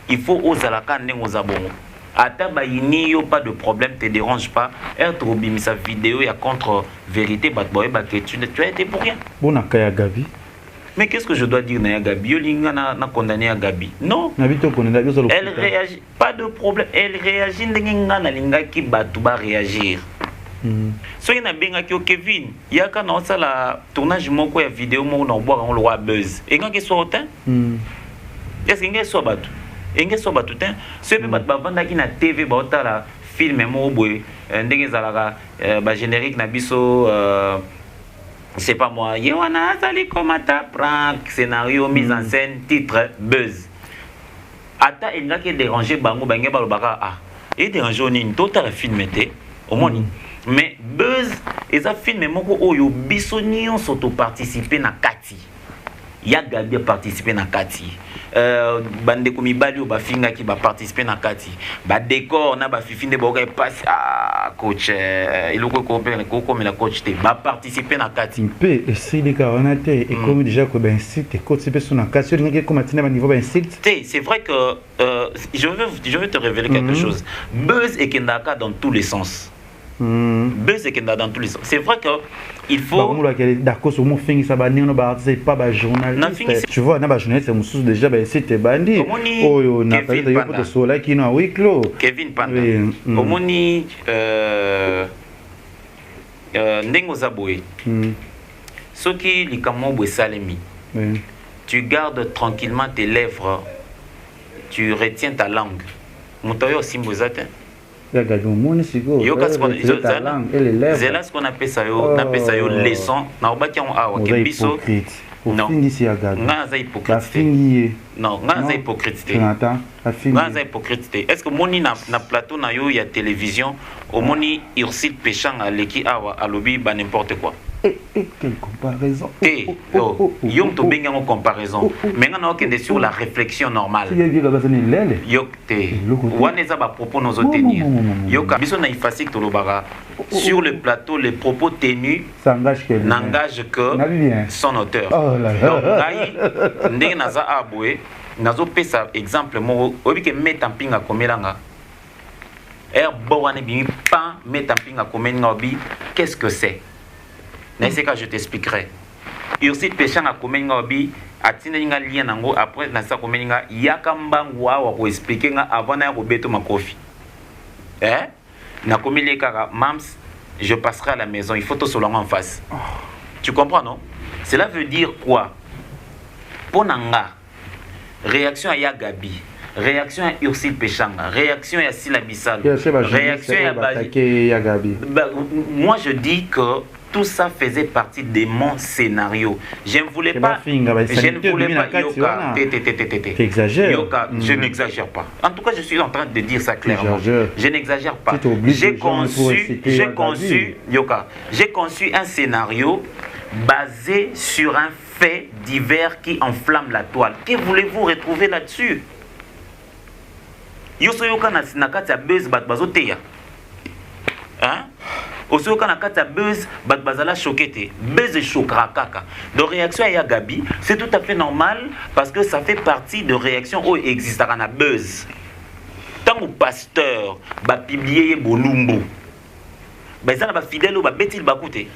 B: Il faut ozalaka ndenge ozabongo. Ata ba yini yo pas de problème, te dérange pas. Être obimisa vidéo ya contre vérité bat boy ba que tu as été pour rien.
D: Bona kaya Gabi.
B: Mais qu'est-ce que je dois dire na Gabi? Yolinga na condamné à Gabi. Non. Elle réagit, pas de problème. Elle réagit ndenge na linga ki batu ba réagir. So ina benga ki o Kevin, yaka na osala tournage moko ya vidéo moko na boire on le roi buzz. Et quand que soit autant? Est-ce que soit batu? Enge soit batu ten. Ce pe bat bavanda ki na TV ba otala film mo boy ndenge zalaka ba générique na biso c'est pas moi. Yewana Azali Komata prank, scénario, mise en scène, titre, buzz. Ata il n'a que dérangé bango bangé balobaka ah. Et dérangé on une total film était au moni. Mais buzz et ça film moko oyo bisonion s'auto participer na kati. Ya Gabi a participé na kati. Bande komi bali ba finga ki ba participer na kati. Ba décor na ba fifinde boka passe ah coach il ko comprendre ko comme la coach te ba participer na kati.
D: Pe essayer de caronate et comme déjà ko ben site ko participer sur na kati ngeke ko matina ba niveau ben site.
B: C'est vrai que je veux te révéler quelque chose. Buzz et kendaka dans tous les sens. Buzz et kendaka dans tous les sens. C'est vrai que il faut
D: d'accord sur mon fin ça va non ba c'est pas ba journaliste tu vois na ba journaliste mususu déjà ba c'était bandi oyo na pas yo poto sola qui no week clos
B: Kevin Panda omoni ndengo zaboé soki likamo bo salemi tu gardes tranquillement tes lèvres tu retiens ta langue mutoyo simbozate
D: c'est
B: là ce qu'on appelle ça yo leçon na obaki on a ke biso non ngaza hypocrite non ngaza hypocrite ngaza hypocrite est-ce que moni na plateau na yo ya télévision au moni Ursile Péchanga leki awa alobi ba n'importe quoi
D: quelle comparaison
B: yom to benga en comparaison mais on a sur la réflexion normale yok te waneza ba propos nos tenir yoka biso na ifasik to lobara sur le plateau les propos tenus n'engagent que son auteur donc ngai ndenge naza abwe nazo pesa exemple mo obi ke metampinga komelanga bowane bimi pas metampinga komenga obi qu'est-ce que c'est? N'est-ce que je t'expliquerai. Ursite Péchanga komenga obi atina nga lien nango après na sa komenga yakambangu wa ko expliquer nga avant na ko beto makofi. Na komeli kaka mams je passerai à la maison, il faut tout selon en face. Tu comprends non? Cela veut dire quoi? Ponanga réaction à Yagabi, réaction à Ursile Péchanga, réaction à Sila Bissal, réaction à
D: Yagabi.
B: Moi je dis que tout ça faisait partie de mon scénario. Je ne voulais pas. Je ne voulais pas. Yoka, Yoka, je n'exagère pas. En tout cas, je suis en train de dire ça clairement. Je n'exagère pas. J'ai conçu un scénario basé sur un fait divers qui enflamme la toile. Que voulez-vous retrouver là-dessus? Yoso Yoka na sinakati ya buzz bat bazoteya. Hein? Aussi, quand on a buzz, bazala choqué, buzz et choquera kaka. Donc, réaction à Gabi, c'est tout à fait normal parce que ça fait partie de réaction où existe un buzz. Tant que pasteur va publier Bolumbo, ben ça va fidèle ou va bêtil bakouté.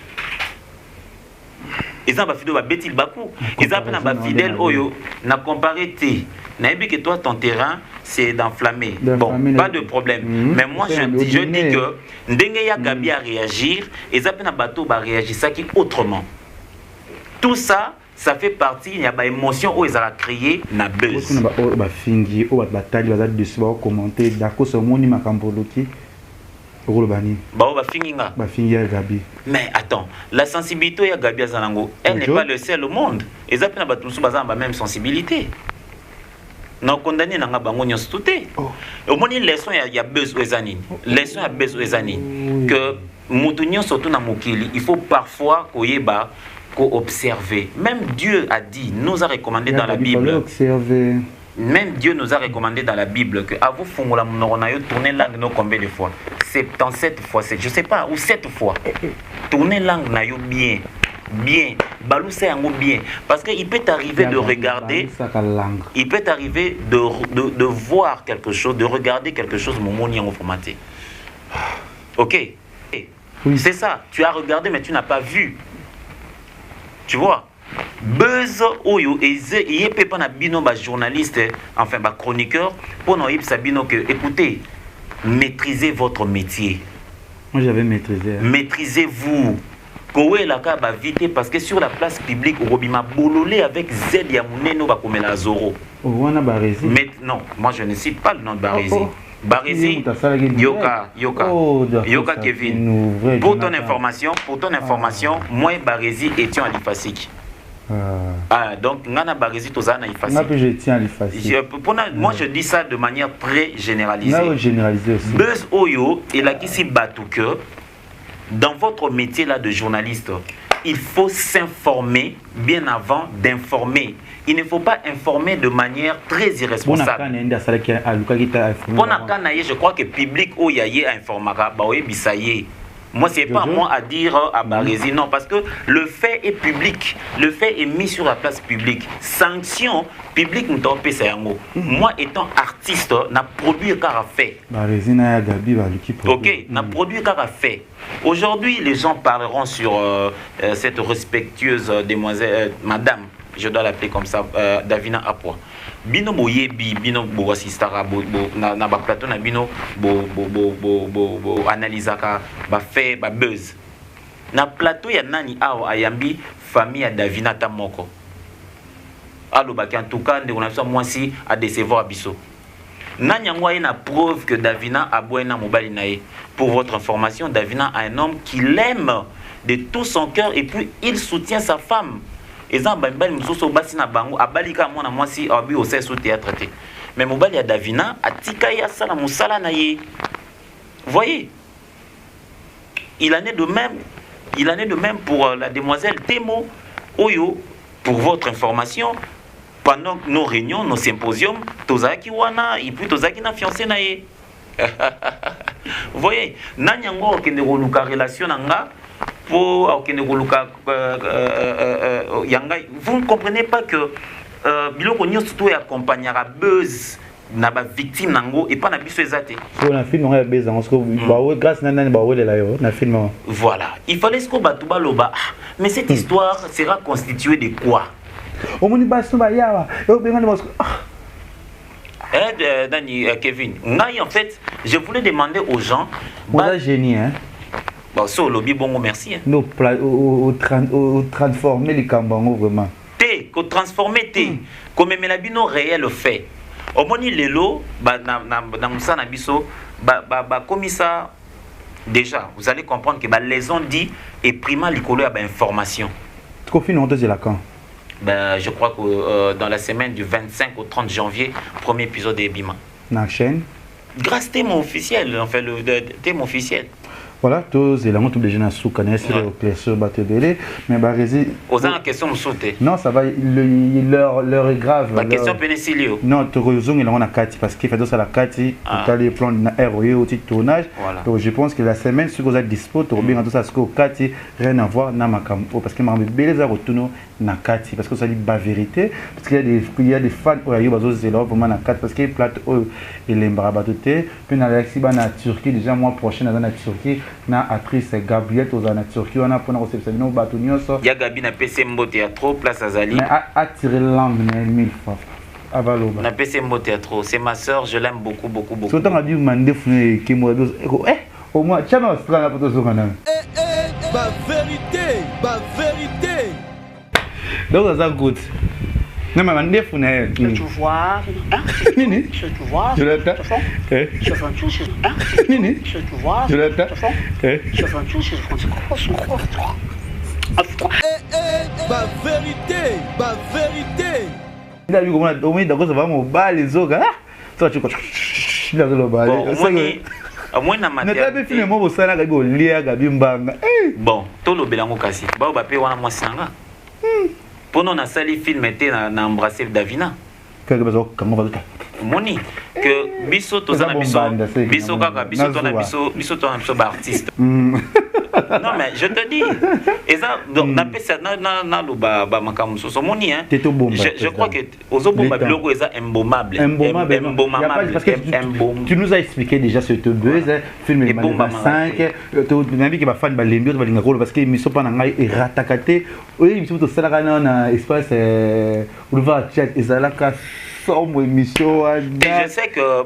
B: Ils ont fidèle ou va bêtil bakou. Ils ont fidèle oyo n'a comparé té. N'a que toi ton terrain c'est d'enflammer. Bon, pas de problème. Mais moi je dis que Ndengeya Gabi à réagir, ils ont bateau va réagir ça qui autrement. Tout ça ça fait partie, il y a des émotions où ils ont créé na buzz.
D: Fingi, ou bataille, ils vont commenter, d'accord, c'est mon ima kamboloki.
B: Mais attends, la sensibilité de Gabi Azanango, elle n'est pas le seul au monde. Ils ont la même sensibilité. Non condamné n'a pas de souté. Au moins une leçon il y a besoin aux années. Leçon il y a besoin aux années que Moutounion surtout dans Mokili, il faut parfois qu'on observer. Même Dieu a dit, nous a recommandé dans la Bible. Même Dieu nous a recommandé dans la Bible que à vous fongola mononayo tourner langue no combien de fois 77 fois, je sais pas, ou 7 fois. Tourner langue nayo bien. Bien, balouser yango bien parce que il peut t'arriver de regarder, il peut t'arriver de voir quelque chose, de regarder quelque chose momoni yango formaté. OK. Oui. C'est ça, tu as regardé mais tu n'as pas vu. Tu vois? Buzz oyo et peut pas na bino ba journaliste enfin ba chroniqueur pour no yip sabino que écoutez, maîtrisez votre métier.
D: Moi j'avais maîtrisé.
B: Maîtrisez-vous. Kowe la ka ba vite parce que sur la place publique Robima bololé avec Z ya muneno ba komela zoro.
D: Wana Barési.
B: Mais non, moi je ne cite pas le nom de Barési. Barési, Yoka Kevin. Pour ton information, moi Barési étions à l'IFASIC. Donc, Ngana Barési Tozana IFASIC. Moi je dis ça de manière très généralisée. Buzz Oyo et la Kisi Batouke, dans votre métier là de journaliste, il faut s'informer bien avant d'informer. Il ne faut pas informer de manière très irresponsable. Je crois que le public où il y a informera, moi, ce n'est pas moi à dire à Barési, non, parce que le fait est public, le fait est mis sur la place publique. Sanction publique, moi, étant artiste, n'a produit qu'à fait. Ok, n'a produit qu'à fait. Aujourd'hui, les gens parleront sur cette respectueuse demoiselle, madame, je dois l'appeler comme ça, Davina Apua. Bino boyebi bino bo assistara na ba plateau na bino bo analysaka ba fait ba buzz na plateau ya nani awo ayambi famille ya Davina Tamoko allo ba en tout cas on a ça moi si à décevoir biso nani yango na preuve que Davina a boena mobali nae. Pour votre information, Davina a un homme qui l'aime de tout son cœur et puis il soutient sa femme. Et ça, mais mobali ya Davina atika ya sala musala na ye. Voyez, il en est de même pour la demoiselle Temo Oyo. Pour votre information, pendant nos réunions, nos symposiums, tozaki wana et puis tozaki na fiancé na ye. Vous voyez, nanyango kende koluka relation nanga. Vous ne comprenez pas que biloko nyonso ya accompagnera buzz na ba victime nango et pas na biso ezate.
D: Na film on buzz parce que grâce nana ba welela yo na film.
B: Voilà, il fallait ce ko batuba loba. Mais cette histoire sera constituée de quoi?
D: Omoni baso ba yawa. Yo bengana baso.
B: Dani Kevin, en fait, je voulais demander aux gens
D: bah génie hein.
B: Bon, so lobby bongo merci.
D: Nous transformer les cambango vraiment.
B: Qu'on transformer comme la bino réel fait. Au moni lelo na musana biso comme ça déjà vous allez comprendre que les ont dit et prima likolo ya ba information.
D: Confine on de la camp.
B: Je crois que dans la semaine du 25 au 30 janvier, premier épisode de Bima.
D: Na chaîne.
B: Grâce thème officiel, enfin le thème officiel.
D: voilà tous les tout déjà na souka na sur sur batebele mais ba rési
B: aux en question me sauter
D: non ça va leur est grave
B: la question pénicillio
D: non to rozong il a kati parce qu'il fait dans la kati pour les plans na ROE au tournage donc je pense que la semaine sur vous êtes dispo to bien tout ça ce que kati rien à voir na makambo parce que ma belle za retourno na kati parce que ça dit ba vérité parce qu'il y a des fans au yo bazo zelo vraiment na kati parce que plate et les mbarabaté puis na Alexis ba na Turquie déjà mois prochain na Turquie na actrice Gabrielle toza na Turquie on a pour réception no bato nyonso
B: ya Gabi na PC Mbote ya trop place azali
D: mais attirer langue na 1000 fois avalo
B: na PC Mbote ya trop c'est ma sœur je l'aime beaucoup beaucoup beaucoup
D: surtout on a dit mandé fune ki mo au moins chama australia pour tozo kana
H: ba vérité
D: donc ça good non mais mandé fune
C: tu vois
D: nini
C: tu vois
D: je l'attends
C: je fais tout
D: nini
C: tu vois
D: je l'attends
C: je fais tout je
H: ba vérité
D: il a vu comment on est d'accord ça va mon bal les autres toi tu il a le bal
B: au moins na matin
D: na tabe filme mo bosala ga go lia ga bimbanga
B: bon to lo belango kasi ba ba pe wana mwasanga pono na sali film était na embrasser Davina
D: quelque chose comment va
B: moni que biso to za na biso kaka biso to na biso ba artiste non mais je te dis et ça donc na pesa na lo ba makamu so moni hein je crois que ozo bomba biloko eza imbomable
D: parce que tu nous as expliqué déjà ce te buzz film le 5 to nabi ki ba fan ba lembi to ba linga ko parce que miso pa na ngai e ratakate oui miso to sala kana na espace boulevard chat ezalaka émission
B: et je sais que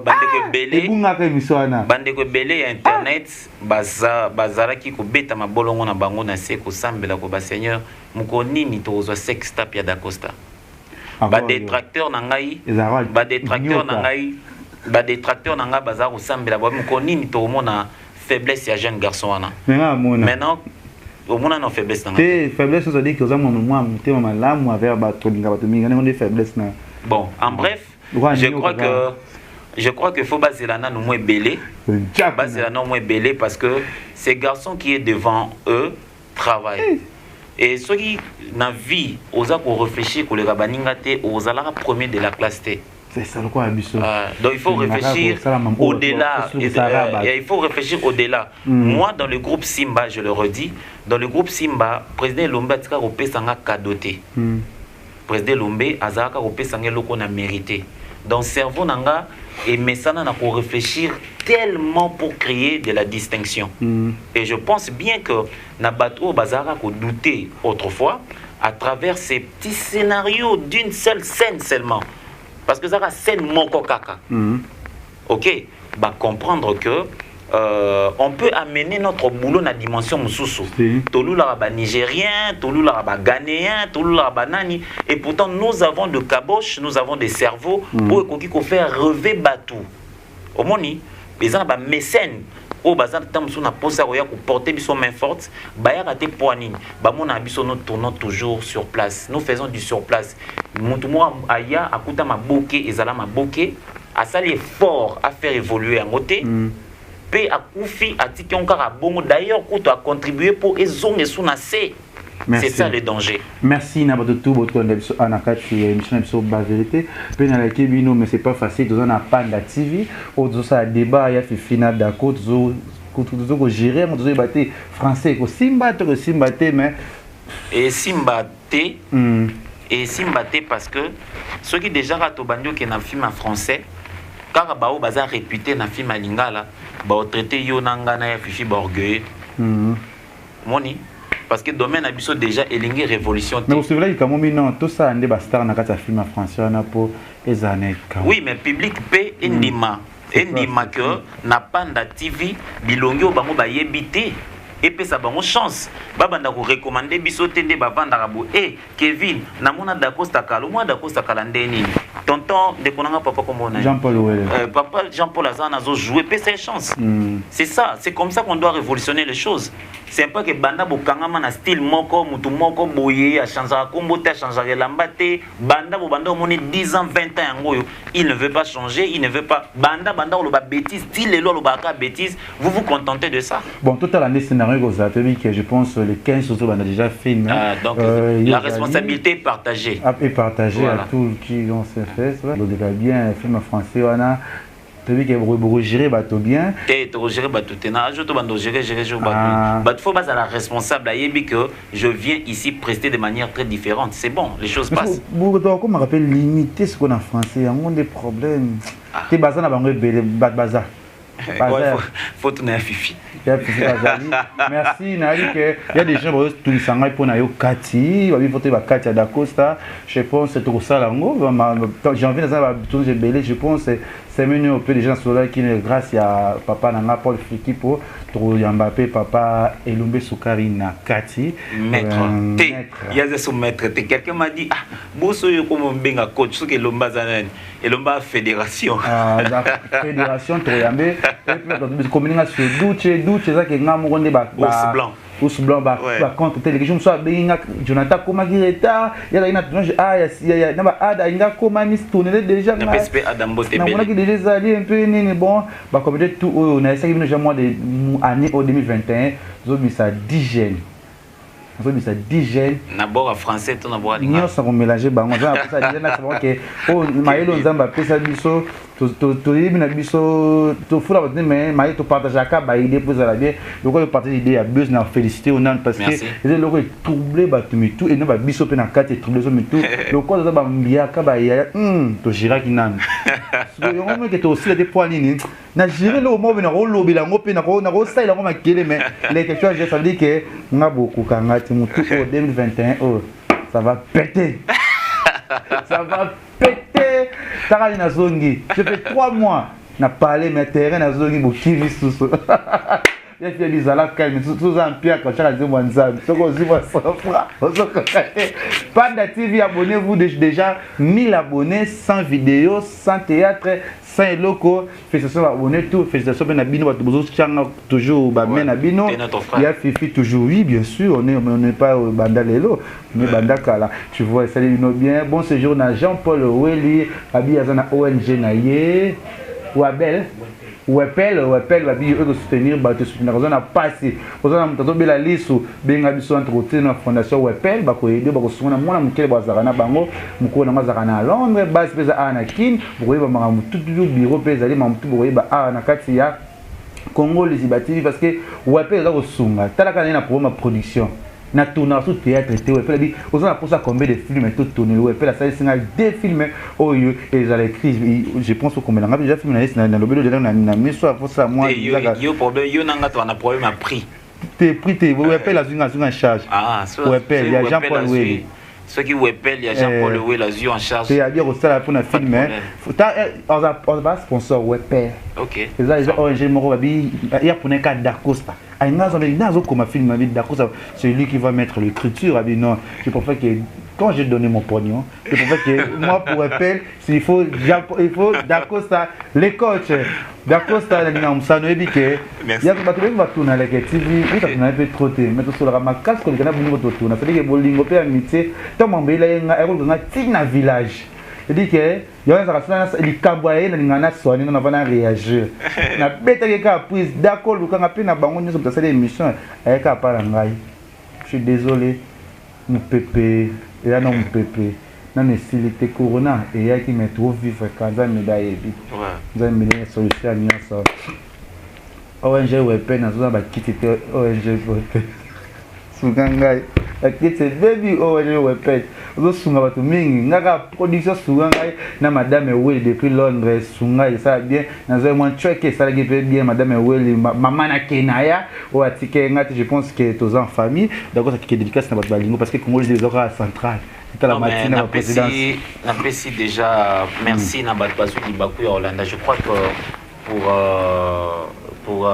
B: Bandeko Belé internet bazara ki ko beta mabolongo na bango na se ko sambela ko ba seigneur mukoni ni tozo sex tap ya d'Acosta ba détracteur na ngai na ngai bazara ko sambela ba mukoni ni to mona faiblesse ya jeune garçon wana maintenant au moins non faiblesse na
D: ngai faiblesse ça dit que za moi mutema malamu avec ba to linga ba to minga ne faiblesse na.
B: Bon, en bref, je crois que faut baser là nous moins belé. Baser là moins belé parce que ces garçons qui est devant eux travaillent. Et ceux qui na vie osa ko réfléchir ko le rabaningate osa la premier de la classe T.
D: C'est ça le quoi abisso.
B: Donc il faut réfléchir au-delà il faut réfléchir au-delà. Moi dans le groupe Simba, je le redis, dans le groupe Simba, président Lomba tika ko pesanga cadoté. Président Lombe azaka ko pesanga loko na mérité. Donc cerveau nanga et mesana na ko réfléchir tellement pour créer de la distinction. Et je pense bien que na bateau bazara ko douter autrefois à travers ces petits scénarios d'une seule scène seulement. Parce que ça va scène moko kaka. OK, bah comprendre que on peut amener notre boulot dans la dimension mususu. Tolula ba nigérien, tolula ba ghanéen, tolula ba nani. Et pourtant nous avons de caboches, nous avons des cerveaux pour qu'on faire rêver bateau. Au moni, les gens ba mécène. Au bazar tam sous na posa roya pour porter biso main forte, ba ya raté poignine. Ba mon abiso nous tournons toujours sur place. Nous faisons du sur place. Montumo aya akuta ma bouquet ezala ma bouquet, a ça l'effort à faire évoluer en côté. P a Koufi a dit qu'on a bon d'ailleurs qu'on a contribué pour ezong et sounacé. C'est ça le danger.
D: Merci Nabato tout votre émission la vérité. Puis dans la Kebino mais c'est pas facile. Nous on a Panda TV. Autres ça débat il y a fait final d'accord. Nous gérer nous devons battre français que Simba mais
B: et Simba parce que ceux qui déjà rato bandio qui na film en français car bao baza réputé na film à lingala ba traité yo nanga na ya fifi borgueil moni parce que domaine abiso déjà elingi révolution
D: mais vous savez comme non tout ça ande ba star na kata film en français na po ezane
B: oui mais public p endima que na Panda TV bilongi bango ba yebité et puis ça bango chance babanda ko recommander biso tende ba vanda rabo Kevin na mona d'Acosta Kalo moi d'Acosta Kalandeni tonton de konanga papa comme
D: Jean-Paul Ouele
B: papa Jean-Paul Azana zo jouer puis c'est chance c'est ça, c'est comme ça qu'on doit révolutionner les choses. C'est un peu que banda bokangama na style moko mutu moko boye a changer kombo te changer lambate banda banda moni 10 ans 20 ans ngoyo il ne veut pas changer, il ne veut pas banda lo ba bêtise style lo ba ka bêtise vous vous contentez de ça.
D: Bon total année scénario que vous avez que je pense les 15 autres banda déjà filmé
B: donc la responsabilité est partagée
D: et partagée voilà. À tous qui ont fait ça donc bien film français wana tu que vous gérer bateau bien
B: et tu gérer bateau tena je te bando gérer bateau faut pas la responsable ayebi que je viens ici prester de manière très différente c'est bon les choses passent
D: vous comme on rappelle limiter ce qu'on a en français il y a des problèmes tu bazar na bango belé bazar
B: faut tourner à Fifi.
D: Merci Nali que il y a des gens qui tout sanga pour na yo Kati va voter ba Kati d'Acosta je pense c'est tout ça là j'ai envie de ça tourner belé je pense c'est mieux au peu des gens sur là qui grâce à papa nanga Paul Fiki pour Mbappé papa Elombe Soukari na Kati
B: maître il y a des maître quelqu'un m'a dit ah bosso yo comme benga coach ce que Elomba zanani Elomba fédération
D: fédération Toyambe et puis communication douche ça que ngamo konde ba
B: blanc
D: Ous blanc ba contre télévision soit benga Jonathan Komagireta il y a il y a ada inga komani tourner déjà
B: na PSP Adam Bote
D: on a déjà allé un peu bon ba comme tout on a essayé déjà mois de année au 2021 zobisa 10 jeunes zobisa 10 jeunes
B: d'abord en français tout d'abord
D: ni on s'en mélanger bango ça déjà na savoir que oh maïlo nzamba pesa biso to yebina biso to fula ba mais maïlo to partager ka ba idée pour ça bien donc on partager idée à buzz na féliciter on parce que les loko troublé ba tout et na ba biso pe na carte troublé so tout le quoi ça ba mbia ka ba ya to gira kinan so on me que to aussi des points nini na gérer le moment na ro lobela ngo pe na ro ça il a ma kele mais les questions ça veut dire que nga beaucoup kanga tout 2021 oh ça va péter ça va péter Tarali na zongi je fais 3 mois na parler mes terrains na zongi bo kivi sous il y a des ala calme sous un pierre quand ça dit moi nzambe soko zima sofra soko Panda TV abonnez-vous déjà 1000 abonnés 100 vidéos 100 théâtre 100 locaux félicitations abonnés tout félicitations ben abino toujours ba men abino il y a Fifi toujours oui bien sûr on n'est pas banda lelo mais banda kala tu vois salut bien bon séjour na Jean-Paul Oueli abi azana ONG na ye Wabel Wepel babi eux soutenir ba te soutenir raison na passé ozana mutazo bela liso benga biso entretien na fondation Wepel ba ko aider ba ko sungana mwana mukele ba zakana bango muko na zakana Londres base pesa ana kin boye ba manga mutu bureau pesa ali mamutu boye ba ana kati ya Congo les Ibati parce que Wepel za ko sunga tala kana na pour ma production na tourner sur théâtre et Wepel dit ozana pour ça combien de films tout tourner Wepel ça c'est des films oh et ils allaient écrire je pense que combien on déjà filmé na lobelo de na miso pour ça moi
B: yo problème yo nanga to na problème a prix
D: tes prix tes Wepel la zunga en charge Wepel il y a Jean-Paul Oueli
B: ceux qui Wepel il y a Jean-Paul Oueli la zunga en charge
D: c'est à dire au ça pour na filmer on va sponsor Wepel
B: OK
D: c'est ça ONG moko babi il y a pour un cas d'Acosta c'est lui qui va mettre l'écriture. Non, je préfère que quand j'ai donné mon pognon, je préfère que moi pour appel, il faut d'Acosta, les coachs d'Acosta, il y a pas de va tourner avec TV, il y a un peu trop de mais sur la macasse que les gars vont tourner. C'est-à-dire que Bolingo peut amitié, tant mon bel un village. C'est-à-dire que il y a des caboyers qui ont réagi. Na bête qui a pris d'accord le quand appelle na bango nous sommes des émissions avec Aparangai. Je suis désolé mon pépé et là non mon pépé na nécessité corona et il y a qui met trop vivre quand ça médaille bi. Vous avez mis solution ni ça. ONG Wepel na zo ba quitter ONG Wepel. Sugangai akite baby ONG Wepel. Zo sunga batu mingi ngaka production sungai na madame Oueli depuis Londres sunga ça bien na zo moi checker ça bien madame Oueli maman na Kenaya ou atike ngati je pense que tous en famille d'accord ça qui est dédicace na batu balingo parce que Congo les orats central c'est la matinée la présidence
B: na pesi déjà merci na batu basu di baku ya Hollande je crois que pour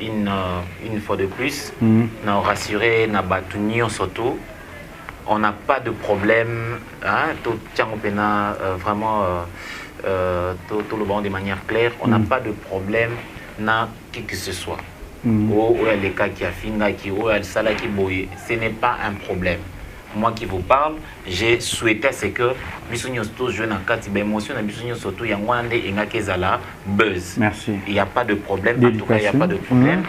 B: une fois de plus, nous rassurer, nous battre surtout. On n'a pas de problème, hein, tout vraiment tout le monde de manière claire, on n'a pas de problème dans qui que ce soit. Les cas qui a fini, qui ce n'est pas un problème. Moi qui vous parle, j'ai souhaité c'est que nous tous jeunes en cas d'émotion, nous surtout il y a buzz.
D: Merci.
B: Il n'y a pas de problème. En tout cas, il n'y a pas de problème.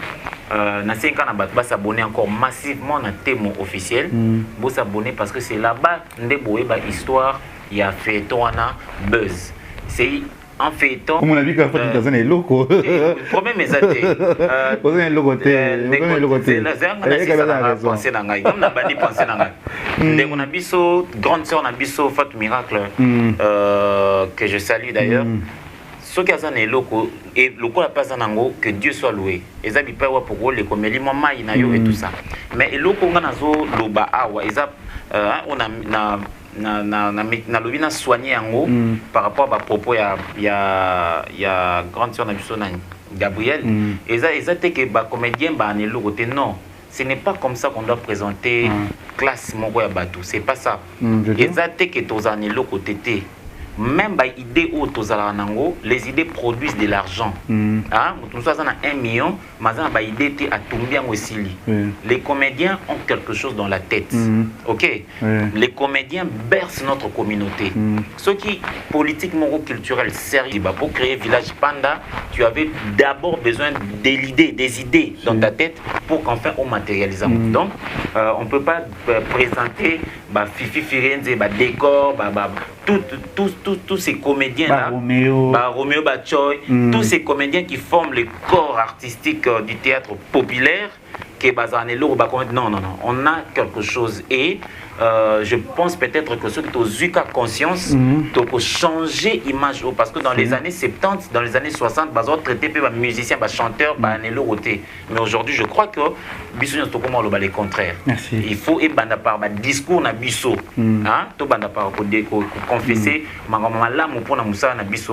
B: Dans 5 ans, on va s'abonner encore massivement à Témo officiel. Vous s'abonner parce que c'est là-bas que l'histoire, il y a fait buzz. C'est en feuilleton.
D: Comme on a vu qu'à faire dans un loco.
B: Le problème est que
D: vous avez un logo.
B: on a biso grande sœur, on a biso Fatou Miracle que je salue d'ailleurs. Ce qui est un loco et le quoi pas nango que Dieu soit loué. Ezabi pas pour les comme les maman inayo et tout ça. Mais le loco on a zo loba awa ezab on a na lobina soigné en haut par rapport à propos il y a grande sœur na Gabriel et ça que ba comédien ba ne logoté non, ce n'est pas comme ça qu'on doit présenter classe mon ya batou, c'est pas ça. Et ça que toza ne logoté même by idée ou nango, les idées produisent de l'argent. Hein, nous sommes à 1 million, mais by idée à tomber aussi. Les comédiens ont quelque chose dans la tête. OK? Les comédiens bercent notre communauté. Ceux qui politiquement ou culturel sérieux pour créer Village Panda, tu avais d'abord besoin des idées dans ta tête pour qu'enfin on matérialise. Donc on peut pas présenter Fifi Firenze, décor, tous ces comédiens-là, Roméo Bachoy, tous ces comédiens qui forment le corps artistique du théâtre populaire, non, on a quelque chose et je pense peut-être que ceux qui ont eu conscience de changer l'image parce que dans les années 70, dans les années 60, ils ont traité les musiciens, les chanteurs, mais aujourd'hui je crois que les contraire. Il faut banda par discours na biso, hein, to banda par confesser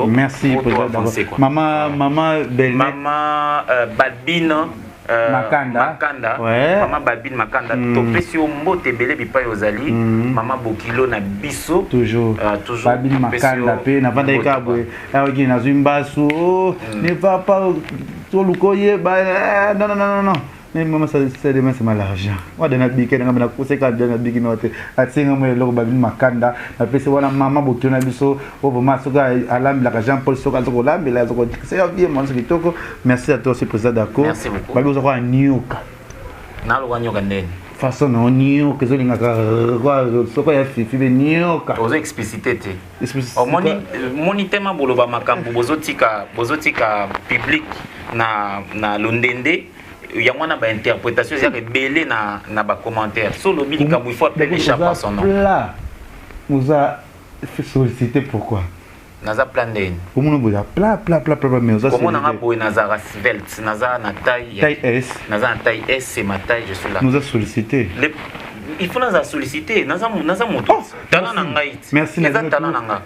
D: merci maman
B: Balbine Makanda, maman Babine Makanda, topesi mbote belé bipa yozali, maman Bokilo na biso
D: toujours Babine Makanda pe na vanda ikabwe aoki na zimbasu ne va pas to lukoye ba non mais maman ça demain c'est mal argent wa dana bike na ngam na kuseka dana bike note atsinga mo loko Babine Makanda na pesi wana maman Bokilo na biso o voma soka alambi la Jean Paul soka to lambi la to c'est bien mon kitoko. Merci à toi aussi président d'accord.
B: Merci beaucoup.
D: Babi oza kwa nyoka
B: na lo nyoka ndeni
D: façon no nyoka zo linga kwa soko ya fifi be nyoka
B: ozo explicité te moni tema boloba makambo bozotika public na londende ya mwana ba interprétation ya belé na ba commentaire sur le bilik il faut appeler chaque son nom
D: là vous a fait solliciter pourquoi
B: naza plan ndeni
D: comment on boza pla mais ça
B: comment on a boy naza svelte naza na taille
D: S
B: naza na taille S c'est ma taille je suis là
D: nous a sollicité
B: il faut naza solliciter naza moto tana na ngai
D: merci
B: naza tana na nga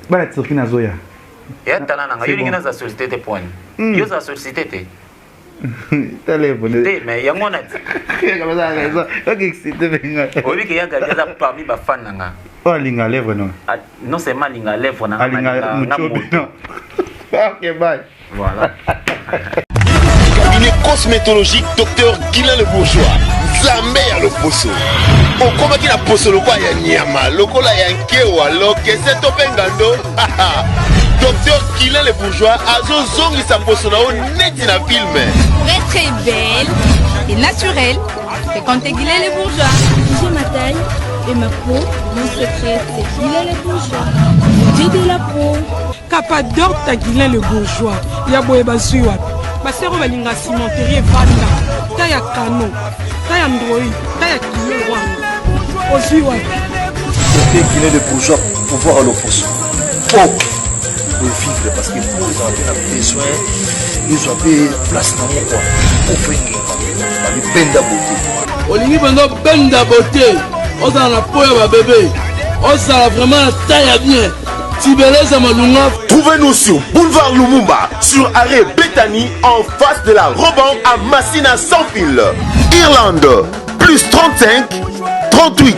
D: bala tsiki nazoya
B: ya tana na nga yo lingi naza solliciter te point yo za solliciter te
D: téléphone
B: mais yango na
D: comme ça ok excité benga
B: obi ke ya gaza parmi ba fan nanga
D: oh linga lèvre non
B: non c'est mal linga lèvre nanga
D: linga moto ok bye
B: voilà
E: cabinet cosmétologique docteur Guilain le Bourgeois Zambé à l'opposo okomaki na poso lokwa ya nyama lokola ya nkewa lokese to pengando docteur Guilain le Bourgeois azozongisa poso na o neti na film
I: pour être très belle et naturelle fréquentez Guilain le Bourgeois. J'ai ma taille et ma peau, mon secret c'est Guilain le Bourgeois. J'ai de la peau
J: Capador ta Guilain le Bourgeois ya boye bazuwa basero balinga cimenterie vanda ta ya kano ta ya ndroi ta ya kilo wanga ozuwa
K: c'est Guilain le Bourgeois pour voir l'opposo pour vivre parce que pour ils ont besoin ils ont fait place dans quoi pour faire les benda beauté
H: olingi benda benda beauté ozala na po ya ba bébé ozala vraiment na taille ya bien Tibeleza Malunga.
E: Trouvez-nous sur Boulevard Lumumba, sur arrêt Bethany, en face de la Roban à Massina sans fil. Irlande, plus 35 38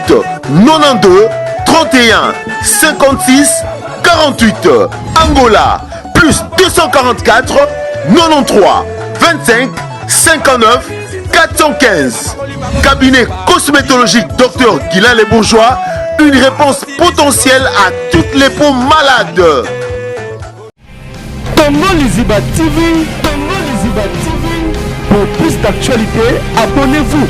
E: 92 31 56 48. Angola, plus 244 93 25 59 415. Cabinet cosmétologique Dr Guilain Les Bourgeois, une réponse potentielle à toutes les peaux malades.
A: Congo Liziba TV, Congo Liziba TV. Pour plus d'actualités, abonnez-vous.